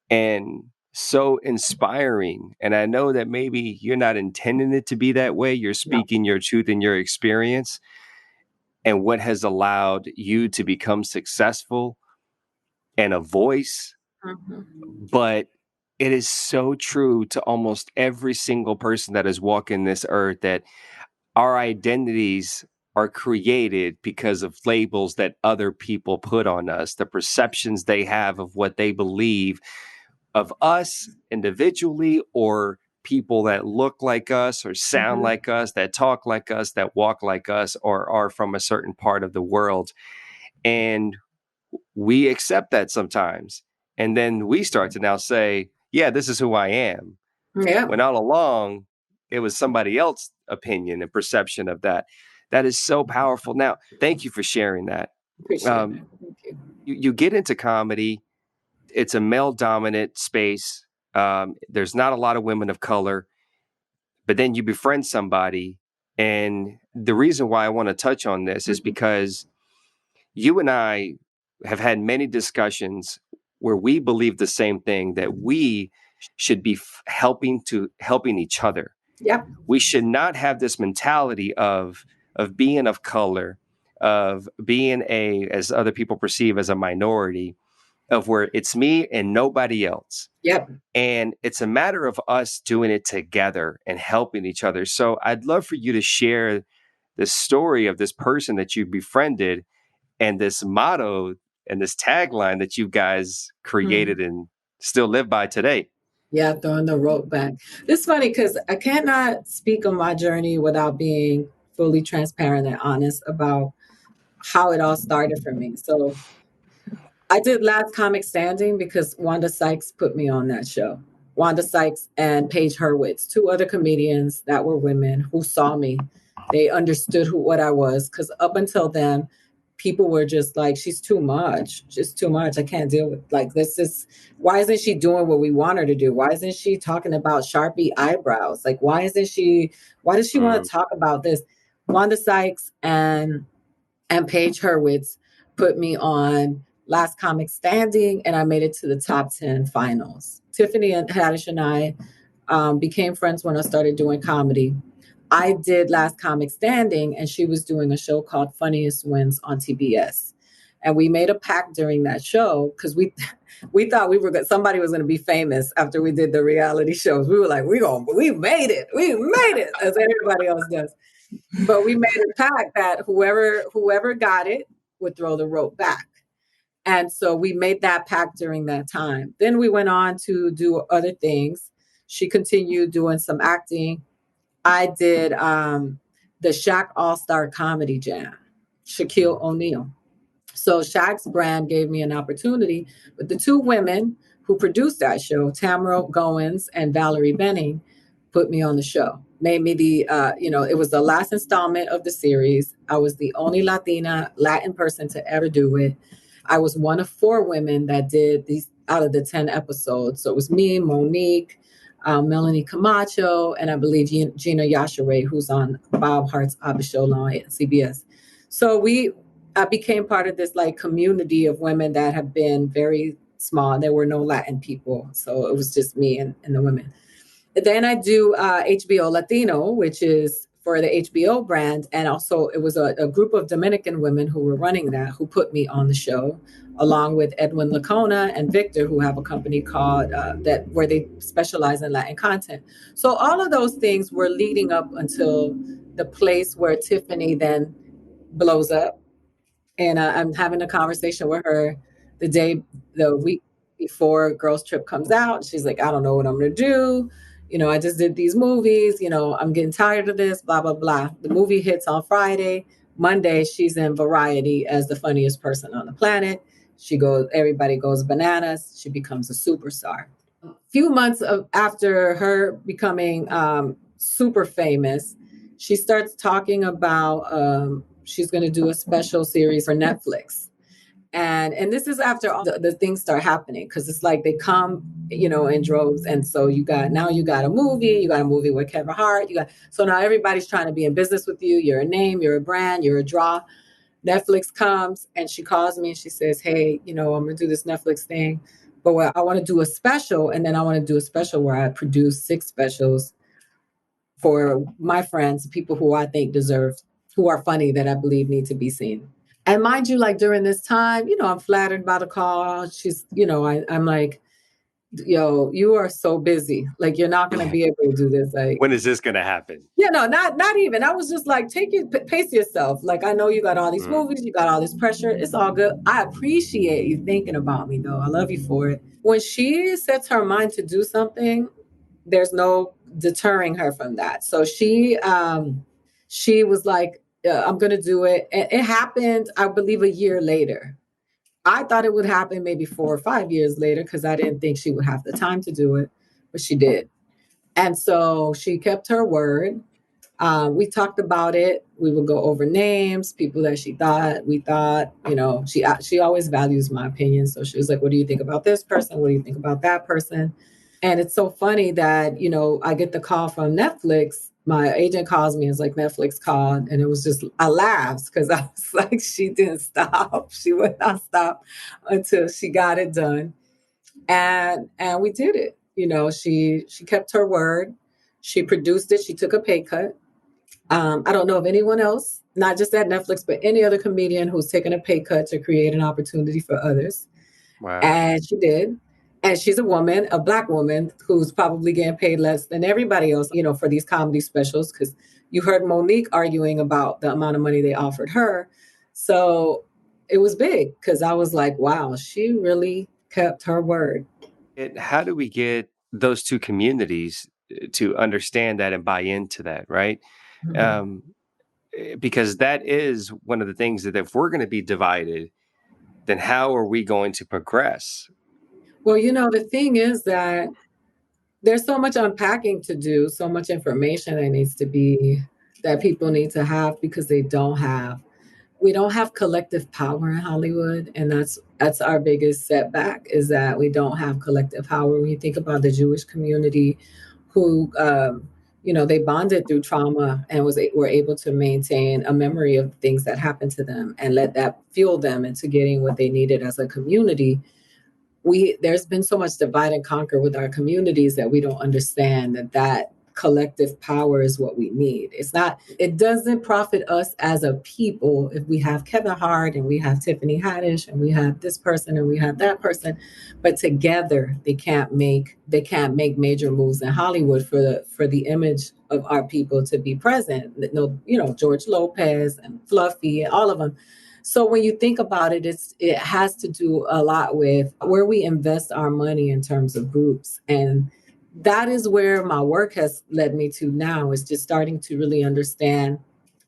and so inspiring. And I know that maybe you're not intending it to be that way. You're No. speaking your truth and your experience and what has allowed you to become successful and a voice. Mhm. But it is so true to almost every single person that is walking this earth that our identities are created because of labels that other people put on us, the perceptions they have of what they believe of us individually or people that look like us or sound Mhm. like us, that talk like us, that walk like us, or are from a certain part of the world. And we accept that sometimes. And then we start to now say, yeah, this is who I am. Yeah. When all along, it was somebody else's opinion and perception of that. That is so powerful. Now, thank you for sharing that. Appreciate it. Um, Thank you. you get into comedy, it's a male dominant space. There's not a lot of women of color, but then you befriend somebody. And the reason why I want to touch on this is Mhm. because you and I have had many discussions where we believe the same thing that we should be helping each other. Yep. We should not have this mentality of being of color, of being as other people perceive as a minority, of where it's me and nobody else. Yep. And it's a matter of us doing it together and helping each other. So I'd love for you to share the story of this person that you befriended and this motto and this tagline that you guys Mhm. created and still live by today. Yeah, throwing the rope back. It's funny because I cannot speak on my journey without being fully transparent and honest about how it all started for me. So I did Last Comic Standing because Wanda Sykes put me on that show. Wanda Sykes and Paige Hurwitz, 2 other comedians that were women who saw me. They understood what I was because up until then, people were just like, she's too much, just too much. I can't deal with like this. Is why isn't she doing what we want her to do? Why isn't she talking about Sharpie eyebrows? Like, why isn't she? Why does she want Mm, to talk about this? Wanda Sykes and Paige Hurwitz put me on Last Comic Standing, and I made it to the top 10 finals. Tiffany and Haddish and I became friends when I started doing comedy. I did Last Comic Standing, and she was doing a show called Funniest Wins on TBS. And we made a pact during that show because we thought somebody was gonna be famous after we did the reality shows. We were like, we made it, as everybody else does. But we made a pact that whoever got it would throw the rope back. And so we made that pact during that time. Then we went on to do other things. She continued doing some acting. I did the Shaq All Star Comedy Jam, Shaquille O'Neal. So Shaq's brand gave me an opportunity, but the two women who produced that show, Tamara Goins and Valerie Benning, put me on the show. Made me it was the last installment of the series. I was the only Latina, Latin person to ever do it. I was one of four women that did these out of the 10 episodes. So it was me, Monique, Melanie Camacho, and I believe Gina Yashere, who's on Bob Hart's Abishola at CBS. So I became part of this like community of women that have been very small. There were no Latin people. So it was just me and the women. Then I do HBO Latino, which is for the HBO brand. And also it was a group of Dominican women who were running that, who put me on the show, along with Edwin Lacona and Victor, who have a company called that where they specialize in Latin content. So all of those things were leading up until the place where Tiffany then blows up. And I'm having a conversation with her the week before Girls Trip comes out. She's like, I don't know what I'm going to do. I just did these movies. I'm getting tired of this, blah, blah, blah. The movie hits on Friday. Monday, she's in Variety as the funniest person on the planet. Everybody goes bananas. She becomes a superstar. A few months after her becoming super famous, she starts talking about she's going to do a special series for Netflix. And this is after all the things start happening, because it's like they come, in droves. And so you got a movie with Kevin Hart. So now everybody's trying to be in business with you. You're a name, you're a brand, you're a draw. Netflix comes and she calls me and she says, hey, I'm going to do this Netflix thing, but I want to do a special. And then I want to do a special where I produce 6 specials for my friends, people who I think who are funny, that I believe need to be seen. And mind you, like during this time, I'm flattered by the call. She's, I'm like, yo, you are so busy. Like, you're not going to be able to do this. Like, when is this going to happen? Yeah, no, not even. I was just like, pace yourself. Like, I know you got all these movies, you got all this pressure. It's all good. I appreciate you thinking about me, though. I love you for it. When she sets her mind to do something, there's no deterring her from that. So she was like, I'm going to do it. And it happened, I believe, a year later. I thought it would happen maybe 4 or 5 years later, because I didn't think she would have the time to do it, but she did. And so she kept her word. We talked about it. We would go over names, people that we thought, she always values my opinion. So she was like, what do you think about this person? What do you think about that person? And it's so funny that, I get the call from Netflix. My agent calls me and is like, Netflix called. And it was just, I laughed because I was like, she didn't stop. She would not stop until she got it done. And we did it. She kept her word. She produced it. She took a pay cut. I don't know of anyone else, not just at Netflix, but any other comedian who's taken a pay cut to create an opportunity for others. Wow. And she did. And she's a woman, a Black woman, who's probably getting paid less than everybody else, for these comedy specials, because you heard Monique arguing about the amount of money they offered her. So it was big, because I was like, wow, she really kept her word. How do we get those two communities to understand that and buy into that, right? Mm-hmm. Because that is one of the things that if we're going to be divided, then how are we going to progress? Well, the thing is that there's so much unpacking to do, so much information that people need to have, because we don't have collective power in Hollywood. And that's our biggest setback, is that we don't have collective power. When you think about the Jewish community who, they bonded through trauma and were able to maintain a memory of things that happened to them and let that fuel them into getting what they needed as a community. There's been so much divide and conquer with our communities that we don't understand that collective power is what we need. It doesn't profit us as a people if we have Kevin Hart and we have Tiffany Haddish and we have this person and we have that person, but together they can't make major moves in Hollywood for the image of our people to be present. George Lopez and Fluffy and all of them. So when you think about it, it has to do a lot with where we invest our money in terms of groups. And that is where my work has led me to now, is just starting to really understand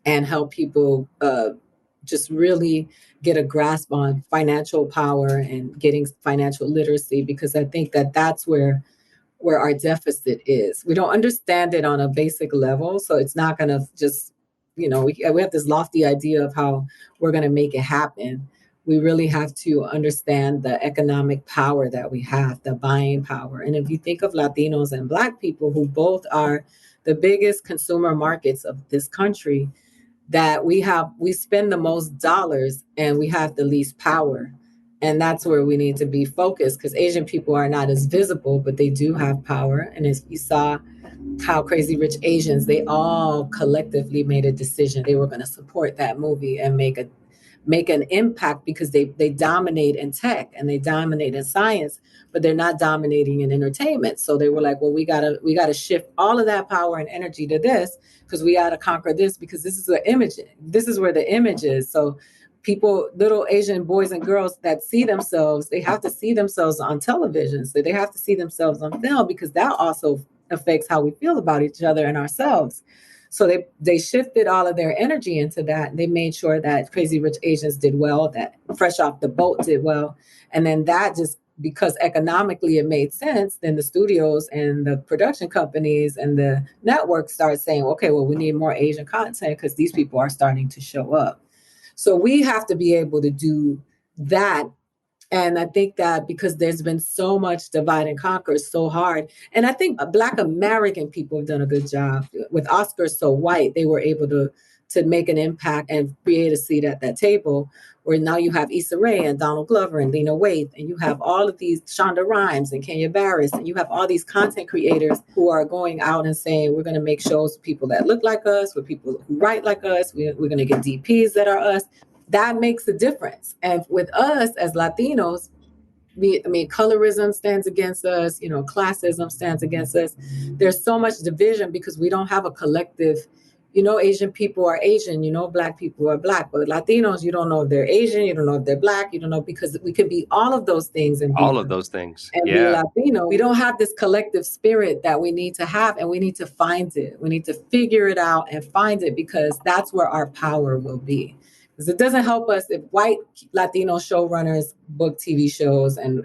and help people just really get a grasp on financial power and getting financial literacy, because I think that that's where our deficit is. We don't understand it on a basic level. So it's not going to just, we have this lofty idea of how we're going to make it happen. We really have to understand the economic power that we have, the buying power. And if you think of Latinos and Black people, who both are the biggest consumer markets of this country, that we spend the most dollars and we have the least power. And that's where we need to be focused, because Asian people are not as visible, but they do have power. And as you saw how Crazy Rich Asians, they all collectively made a decision they were going to support that movie and make an impact, because they dominate in tech and they dominate in science, but they're not dominating in entertainment. So they were like, well, we gotta shift all of that power and energy to this, because we gotta conquer this, because this is the image. This is where the image is. So people, little Asian boys and girls that see themselves, they have to see themselves on television. So they have to see themselves on film, because that also affects how we feel about each other and ourselves. So they shifted all of their energy into that. They made sure that Crazy Rich Asians did well, that Fresh Off the Boat did well. And then that, just because economically it made sense, then the studios and the production companies and the networks started saying, okay, well, we need more Asian content because these people are starting to show up. So we have to be able to do that. And I think that because there's been so much divide and conquer, it's so hard. And I think Black American people have done a good job. With Oscars So White, they were able to make an impact and create a seat at that table, where now you have Issa Rae and Donald Glover and Lena Waithe, and you have all of these Shonda Rhimes and Kenya Barris, and you have all these content creators who are going out and saying, we're going to make shows with people that look like us, with people who write like us, we're going to get DPs that are us. That makes a difference. And with us as Latinos, colorism stands against us, classism stands against us. There's so much division because we don't have a collective. Asian people are Asian, Black people are Black, but Latinos, you don't know if they're Asian, you don't know if they're Black, you don't know, because we could be all of those things All of those things. and be Yeah. Latino. We don't have this collective spirit that we need to have, and we need to find it. We need to figure it out and find it, because that's where our power will be. Because it doesn't help us if white Latino showrunners book TV shows and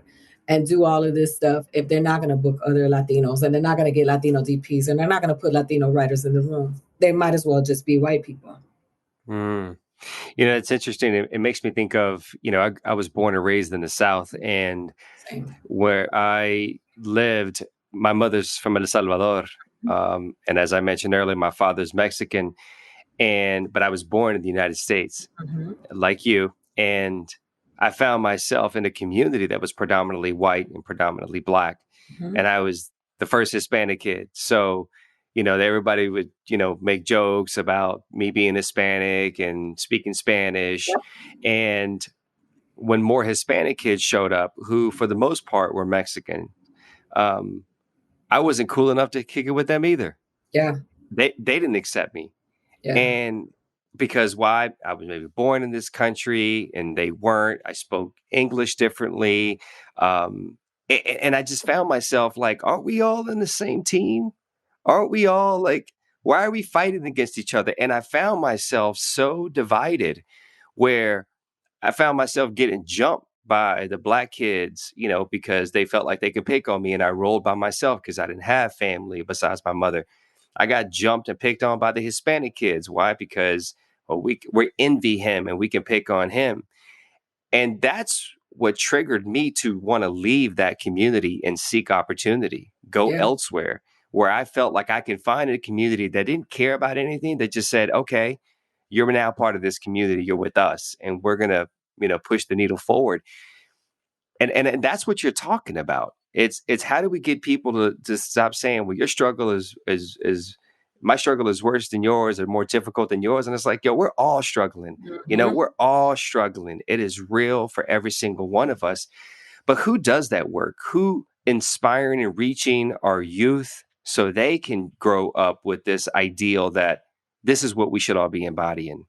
do all of this stuff if they're not going to book other Latinos, and they're not going to get Latino DPs, and they're not going to put Latino writers in the room. They might as well just be white people. Mm. It's interesting. It makes me think of, I was born and raised in the South, and Same. where I lived, my mother's from El Salvador. And as I mentioned earlier, my father's Mexican, but I was born in the United States, like you. And I found myself in a community that was predominantly white and predominantly Black. And I was the first Hispanic kid. So, everybody would, make jokes about me being Hispanic and speaking Spanish. Yep. And when more Hispanic kids showed up, who for the most part were Mexican, I wasn't cool enough to kick it with them either. Yeah. They didn't accept me. Yeah. And because why? I was maybe born in this country and they weren't. I spoke English differently. And I just found myself like, aren't we all in the same team? Aren't we all like, why are we fighting against each other? And I found myself so divided, where I found myself getting jumped by the Black kids, because they felt like they could pick on me, and I rolled by myself because I didn't have family besides my mother. I got jumped and picked on by the Hispanic kids. Why? Because we envy him and we can pick on him. And that's what triggered me to want to leave that community and seek opportunity, go elsewhere, where I felt like I could find a community that didn't care about anything, that just said, okay, you're now part of this community, you're with us, and we're going to, push the needle forward. And that's what you're talking about. It's how do we get people to stop saying, well, your struggle is my struggle is worse than yours or more difficult than yours. And it's like, yo, we're all struggling. We're all struggling. It is real for every single one of us. But who does that work? Who inspiring and reaching our youth so they can grow up with this ideal that this is what we should all be embodying?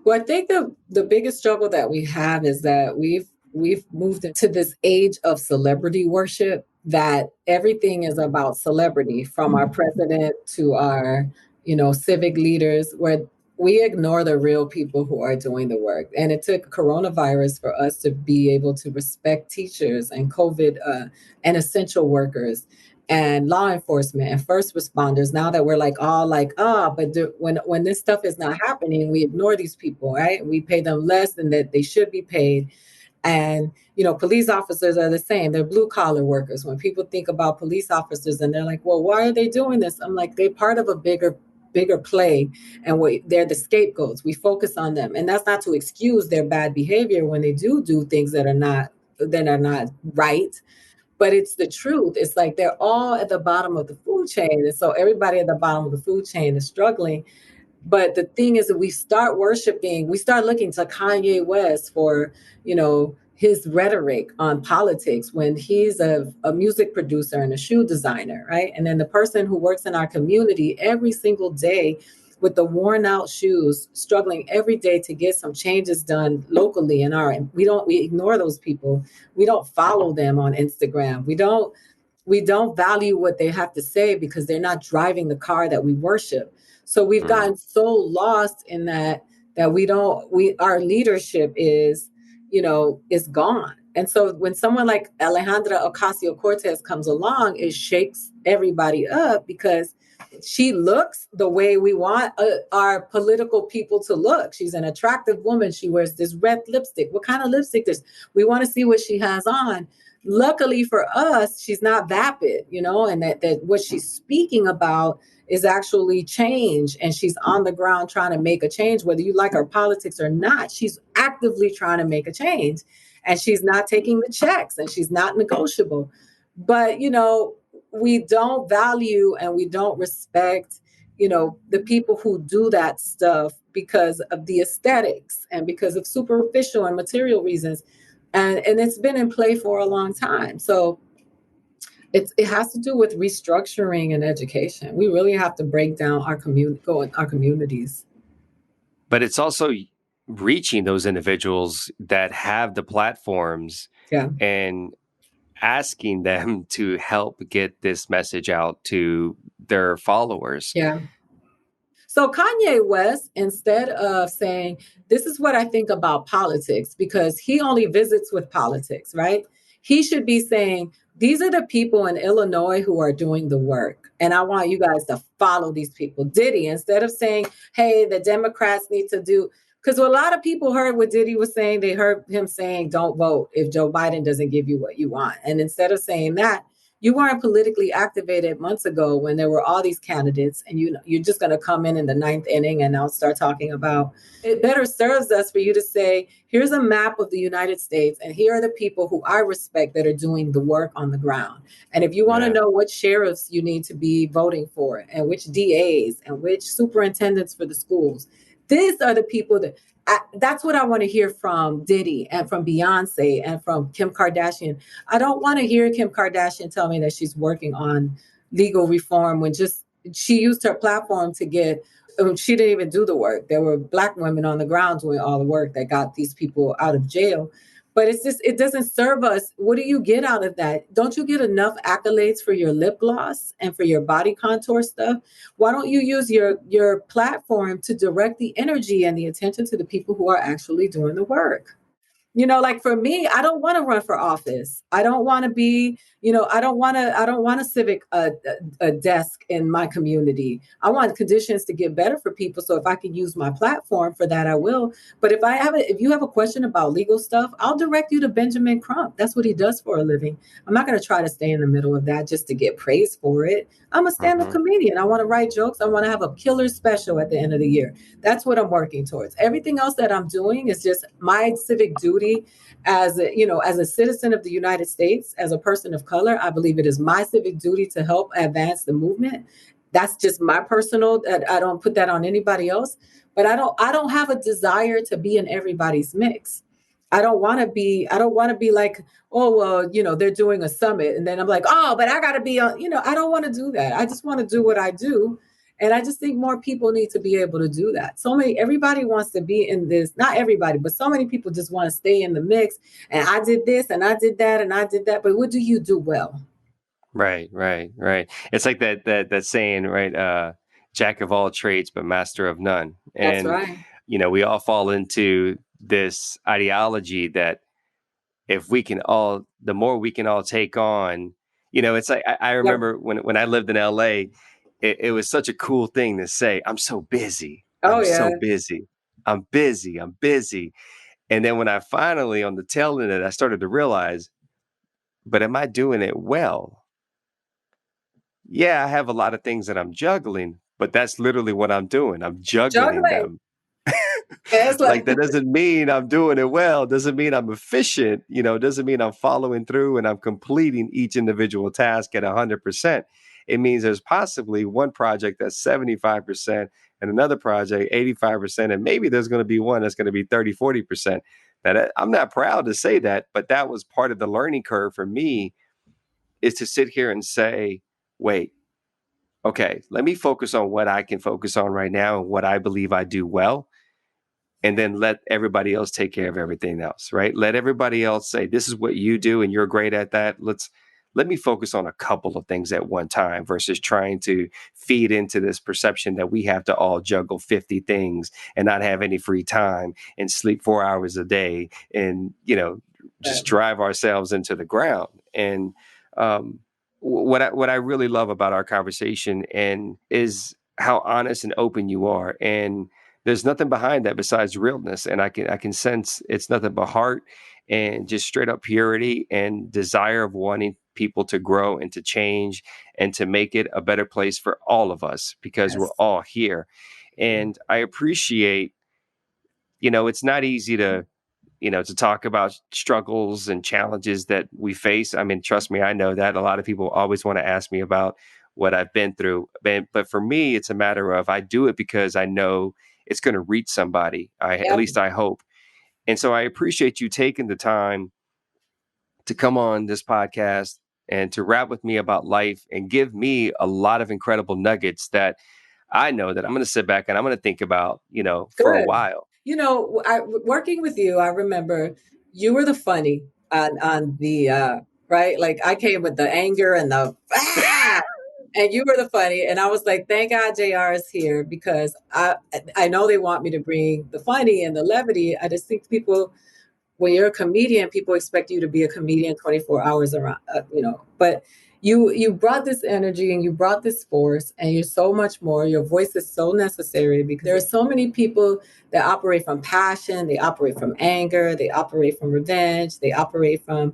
Well, I think the biggest struggle that we have is that we've moved into this age of celebrity worship, that everything is about celebrity, from our president to our, civic leaders, where we ignore the real people who are doing the work. And it took coronavirus for us to be able to respect teachers and COVID and essential workers and law enforcement and first responders. Now that we're like all like, but when this stuff is not happening, we ignore these people, right? We pay them less than that they should be paid. And police officers are the same. They're blue collar workers. When people think about police officers and they're like, well, why are they doing this? I'm like, they're part of a bigger play, and they're the scapegoats. We focus on them, and that's not to excuse their bad behavior when they do things that are not right, but it's the truth. It's like they're all at the bottom of the food chain. And so everybody at the bottom of the food chain is struggling. But the thing is that we start looking to Kanye West for, his rhetoric on politics, when he's a music producer and a shoe designer, right? And then the person who works in our community every single day with the worn out shoes, struggling every day to get some changes done locally we ignore those people. We don't follow them on Instagram. We don't value what they have to say because they're not driving the car that we worship. So we've gotten so lost in that our leadership is gone. And so when someone like Alejandra Ocasio-Cortez comes along, it shakes everybody up because she looks the way we want our political people to look. She's an attractive woman. She wears this red lipstick. What kind of lipstick is? We want to see what she has on. Luckily for us, she's not vapid, and that what she's speaking about is actually change. And she's on the ground trying to make a change, whether you like her politics or not. She's actively trying to make a change, and she's not taking the checks, and she's not negotiable. But, we don't value and we don't respect, the people who do that stuff because of the aesthetics and because of superficial and material reasons. And it's been in play for a long time. So it has to do with restructuring and education. We really have to break down our communities. But it's also reaching those individuals that have the platforms, Yeah. and asking them to help get this message out to their followers. Yeah. So Kanye West, instead of saying, this is what I think about politics, because he only visits with politics, right? He should be saying, these are the people in Illinois who are doing the work. And I want you guys to follow these people. Diddy, instead of saying, hey, the Democrats need to do, because a lot of people heard what Diddy was saying. They heard him saying, don't vote if Joe Biden doesn't give you what you want. And instead of saying that, you weren't politically activated months ago when there were all these candidates, and you're just going to come in the ninth inning and now start talking about it. Better serves us for you to say, here's a map of the United States, and here are the people who I respect that are doing the work on the ground. And if you want to know what sheriffs you need to be voting for, and which DAs and which superintendents for the schools, these are the people that's what I want to hear from Diddy and from Beyonce and from Kim Kardashian. I don't want to hear Kim Kardashian tell me that she's working on legal reform when just she used her platform to get, she didn't even do the work. There were Black women on the ground doing all the work that got these people out of jail. But it doesn't serve us. What do you get out of that? Don't you get enough accolades for your lip gloss and for your body contour stuff? Why don't you use your platform to direct the energy and the attention to the people who are actually doing the work? Like for me, I don't want to run for office. I don't want to be, I don't want a civic a desk in my community. I want conditions to get better for people. So if I can use my platform for that, I will. But if you have a question about legal stuff, I'll direct you to Benjamin Crump. That's what he does for a living. I'm not going to try to stay in the middle of that just to get praised for it. I'm a stand-up comedian. I want to write jokes. I want to have a killer special at the end of the year. That's what I'm working towards. Everything else that I'm doing is just my civic duty as a citizen of the United States, as a person of color. I believe it is my civic duty to help advance the movement. That's just my personal, I don't put that on anybody else, but I don't have a desire to be in everybody's mix. I don't want to be like, oh, well, they're doing a summit. And then I'm like, oh, but I got to be on, I don't want to do that. I just want to do what I do. And I just think more people need to be able to do that. Everybody wants to be in this, not everybody, but so many people just want to stay in the mix. And I did this and I did that and I did that. But what do you do well? Right, right, right. It's like that saying, right? Jack of all trades, but master of none. That's And right. we all fall into this ideology that if we can all, the more we can all take on, it's like I Yep. remember when I lived in LA, it was such a cool thing to say, I'm so busy. Oh, I'm yeah. so busy. I'm busy. I'm busy. And then when I finally on the tail end of it, I started to realize, but am I doing it well? Yeah, I have a lot of things that I'm juggling, but that's literally what I'm doing. I'm juggling Juggling. them. Yeah, it's Like like, that doesn't mean I'm doing it well. Doesn't mean I'm efficient. Doesn't mean I'm following through and I'm completing each individual task at 100%. It means there's possibly one project that's 75% and another project 85%. And maybe there's going to be one that's going to be 30, 40%. That I'm not proud to say that, but that was part of the learning curve for me, is to sit here and say, wait, okay, let me focus on what I can focus on right now and what I believe I do well, and then let everybody else take care of everything else, right? Let everybody else say, this is what you do and you're great at that. Let me focus on a couple of things at one time versus trying to feed into this perception that we have to all juggle 50 things and not have any free time and sleep 4 hours a day and, just drive ourselves into the ground. And what I really love about our conversation and is how honest and open you are. And there's nothing behind that besides realness, and I can sense it's nothing but heart and just straight up purity and desire of wanting people to grow and to change and to make it a better place for all of us, because we're yes. all here. And I appreciate, it's not easy to talk about struggles and challenges that we face. I mean, trust me, I know that a lot of people always want to ask me about what I've been through. But for me, it's a matter of, I do it because I know it's going to reach somebody. At Yep. least I hope. And so I appreciate you taking the time to come on this podcast and to rap with me about life and give me a lot of incredible nuggets that I know that I'm going to sit back and I'm going to think about, for a Good. while. Working with you, I remember you were the funny on the right. Like I came with the anger and the and you were the funny, and I was like, thank God Jr. is here because I know they want me to bring the funny and the levity. I just think people, when you're a comedian, people expect you to be a comedian 24 hours around, but you brought this energy and you brought this force and you're so much more. Your voice is so necessary because there are so many people that operate from passion, they operate from anger, they operate from revenge, they operate from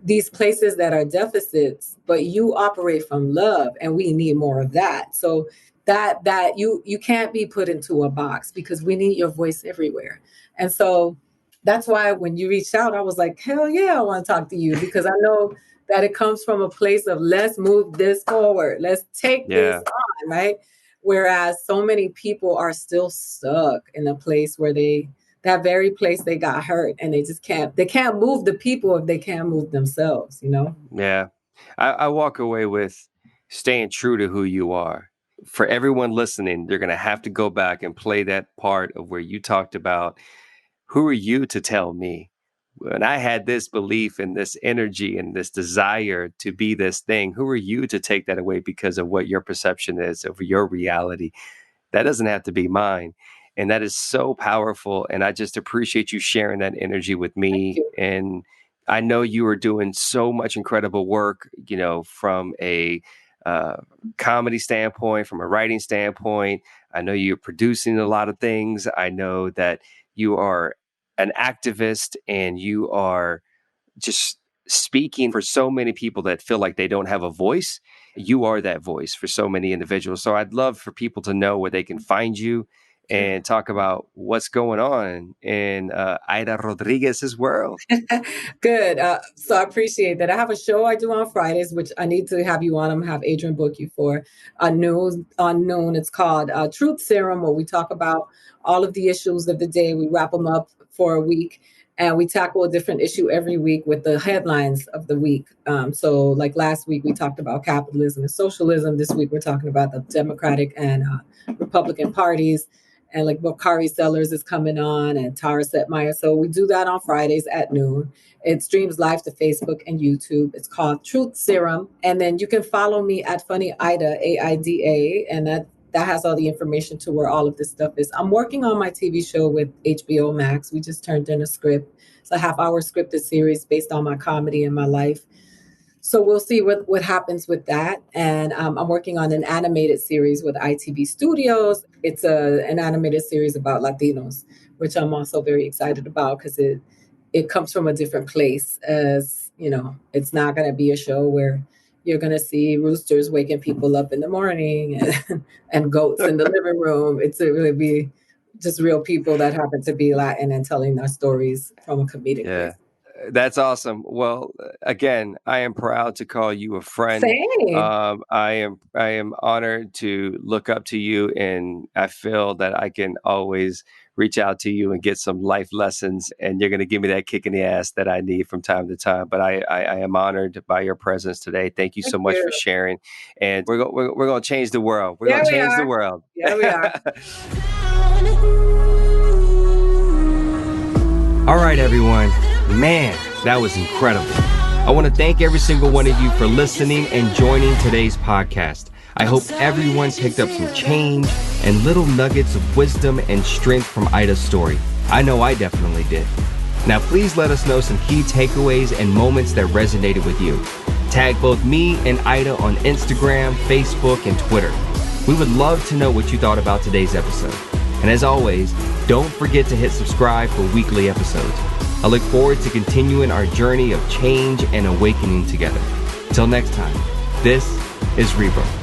these places that are deficits, but you operate from love and we need more of that. So that you can't be put into a box because we need your voice everywhere. And so that's why when you reached out, I was like, hell yeah, I want to talk to you because I know that it comes from a place of let's move this forward. Let's take this Yeah. on, right? Whereas so many people are still stuck in a place where that very place they got hurt and they can't move the people if they can't move themselves. Yeah. I walk away with staying true to who you are. For everyone listening, they're going to have to go back and play that part of where you talked about, who are you to tell me? When I had this belief and this energy and this desire to be this thing, who are you to take that away because of what your perception is of your reality? That doesn't have to be mine. And that is so powerful. And I just appreciate you sharing that energy with Thank me. you. And I know you are doing so much incredible work, from a uh, comedy standpoint, from a writing standpoint. I know you're producing a lot of things. I know that you are an activist and you are just speaking for so many people that feel like they don't have a voice. You are that voice for so many individuals. So I'd love for people to know where they can find you Sure. and talk about what's going on in Aida Rodriguez's world. Good. So I appreciate that. I have a show I do on Fridays, which I need to have you on. I'm gonna have Adrian book you for on noon. It's called Truth Serum, where we talk about all of the issues of the day. We wrap them up for a week, And we tackle a different issue every week with the headlines of the week. So like last week, we talked about capitalism and socialism. This week, we're talking about the Democratic and Republican parties. And like Bakari Sellers is coming on and Tara Setmeyer. So we do that on Fridays at noon. It streams live to Facebook and YouTube. It's called Truth Serum. And then you can follow me at Funny Aida, AIDA. And that has all the information to where all of this stuff is. I'm working on my TV show with HBO Max. We just turned in a script. It's a half-hour scripted series based on my comedy and my life. So we'll see what happens with that. And I'm working on an animated series with ITV Studios. It's an animated series about Latinos, which I'm also very excited about because it comes from a different place. As you know, it's not going to be a show where you're going to see roosters waking people up in the morning and goats in the living room. It's really be just real people that happen to be Latin and telling their stories from a comedic place. That's awesome. Well, again, I am proud to call you a friend. Same. I am honored to look up to you, and I feel that I can always reach out to you and get some life lessons, and you're going to give me that kick in the ass that I need from time to time. But I am honored by your presence today. Thank you so much for sharing, and we're going to change the world. We're going to change the world. Yeah, we are. All right, everyone. Man, that was incredible. I want to thank every single one of you for listening and joining today's podcast. I hope everyone picked up some change and little nuggets of wisdom and strength from Aida's story. I know I definitely did. Now, please let us know some key takeaways and moments that resonated with you. Tag both me and Aida on Instagram, Facebook, and Twitter. We would love to know what you thought about today's episode. And as always, don't forget to hit subscribe for weekly episodes. I look forward to continuing our journey of change and awakening together. Till next time, this is Rebirth.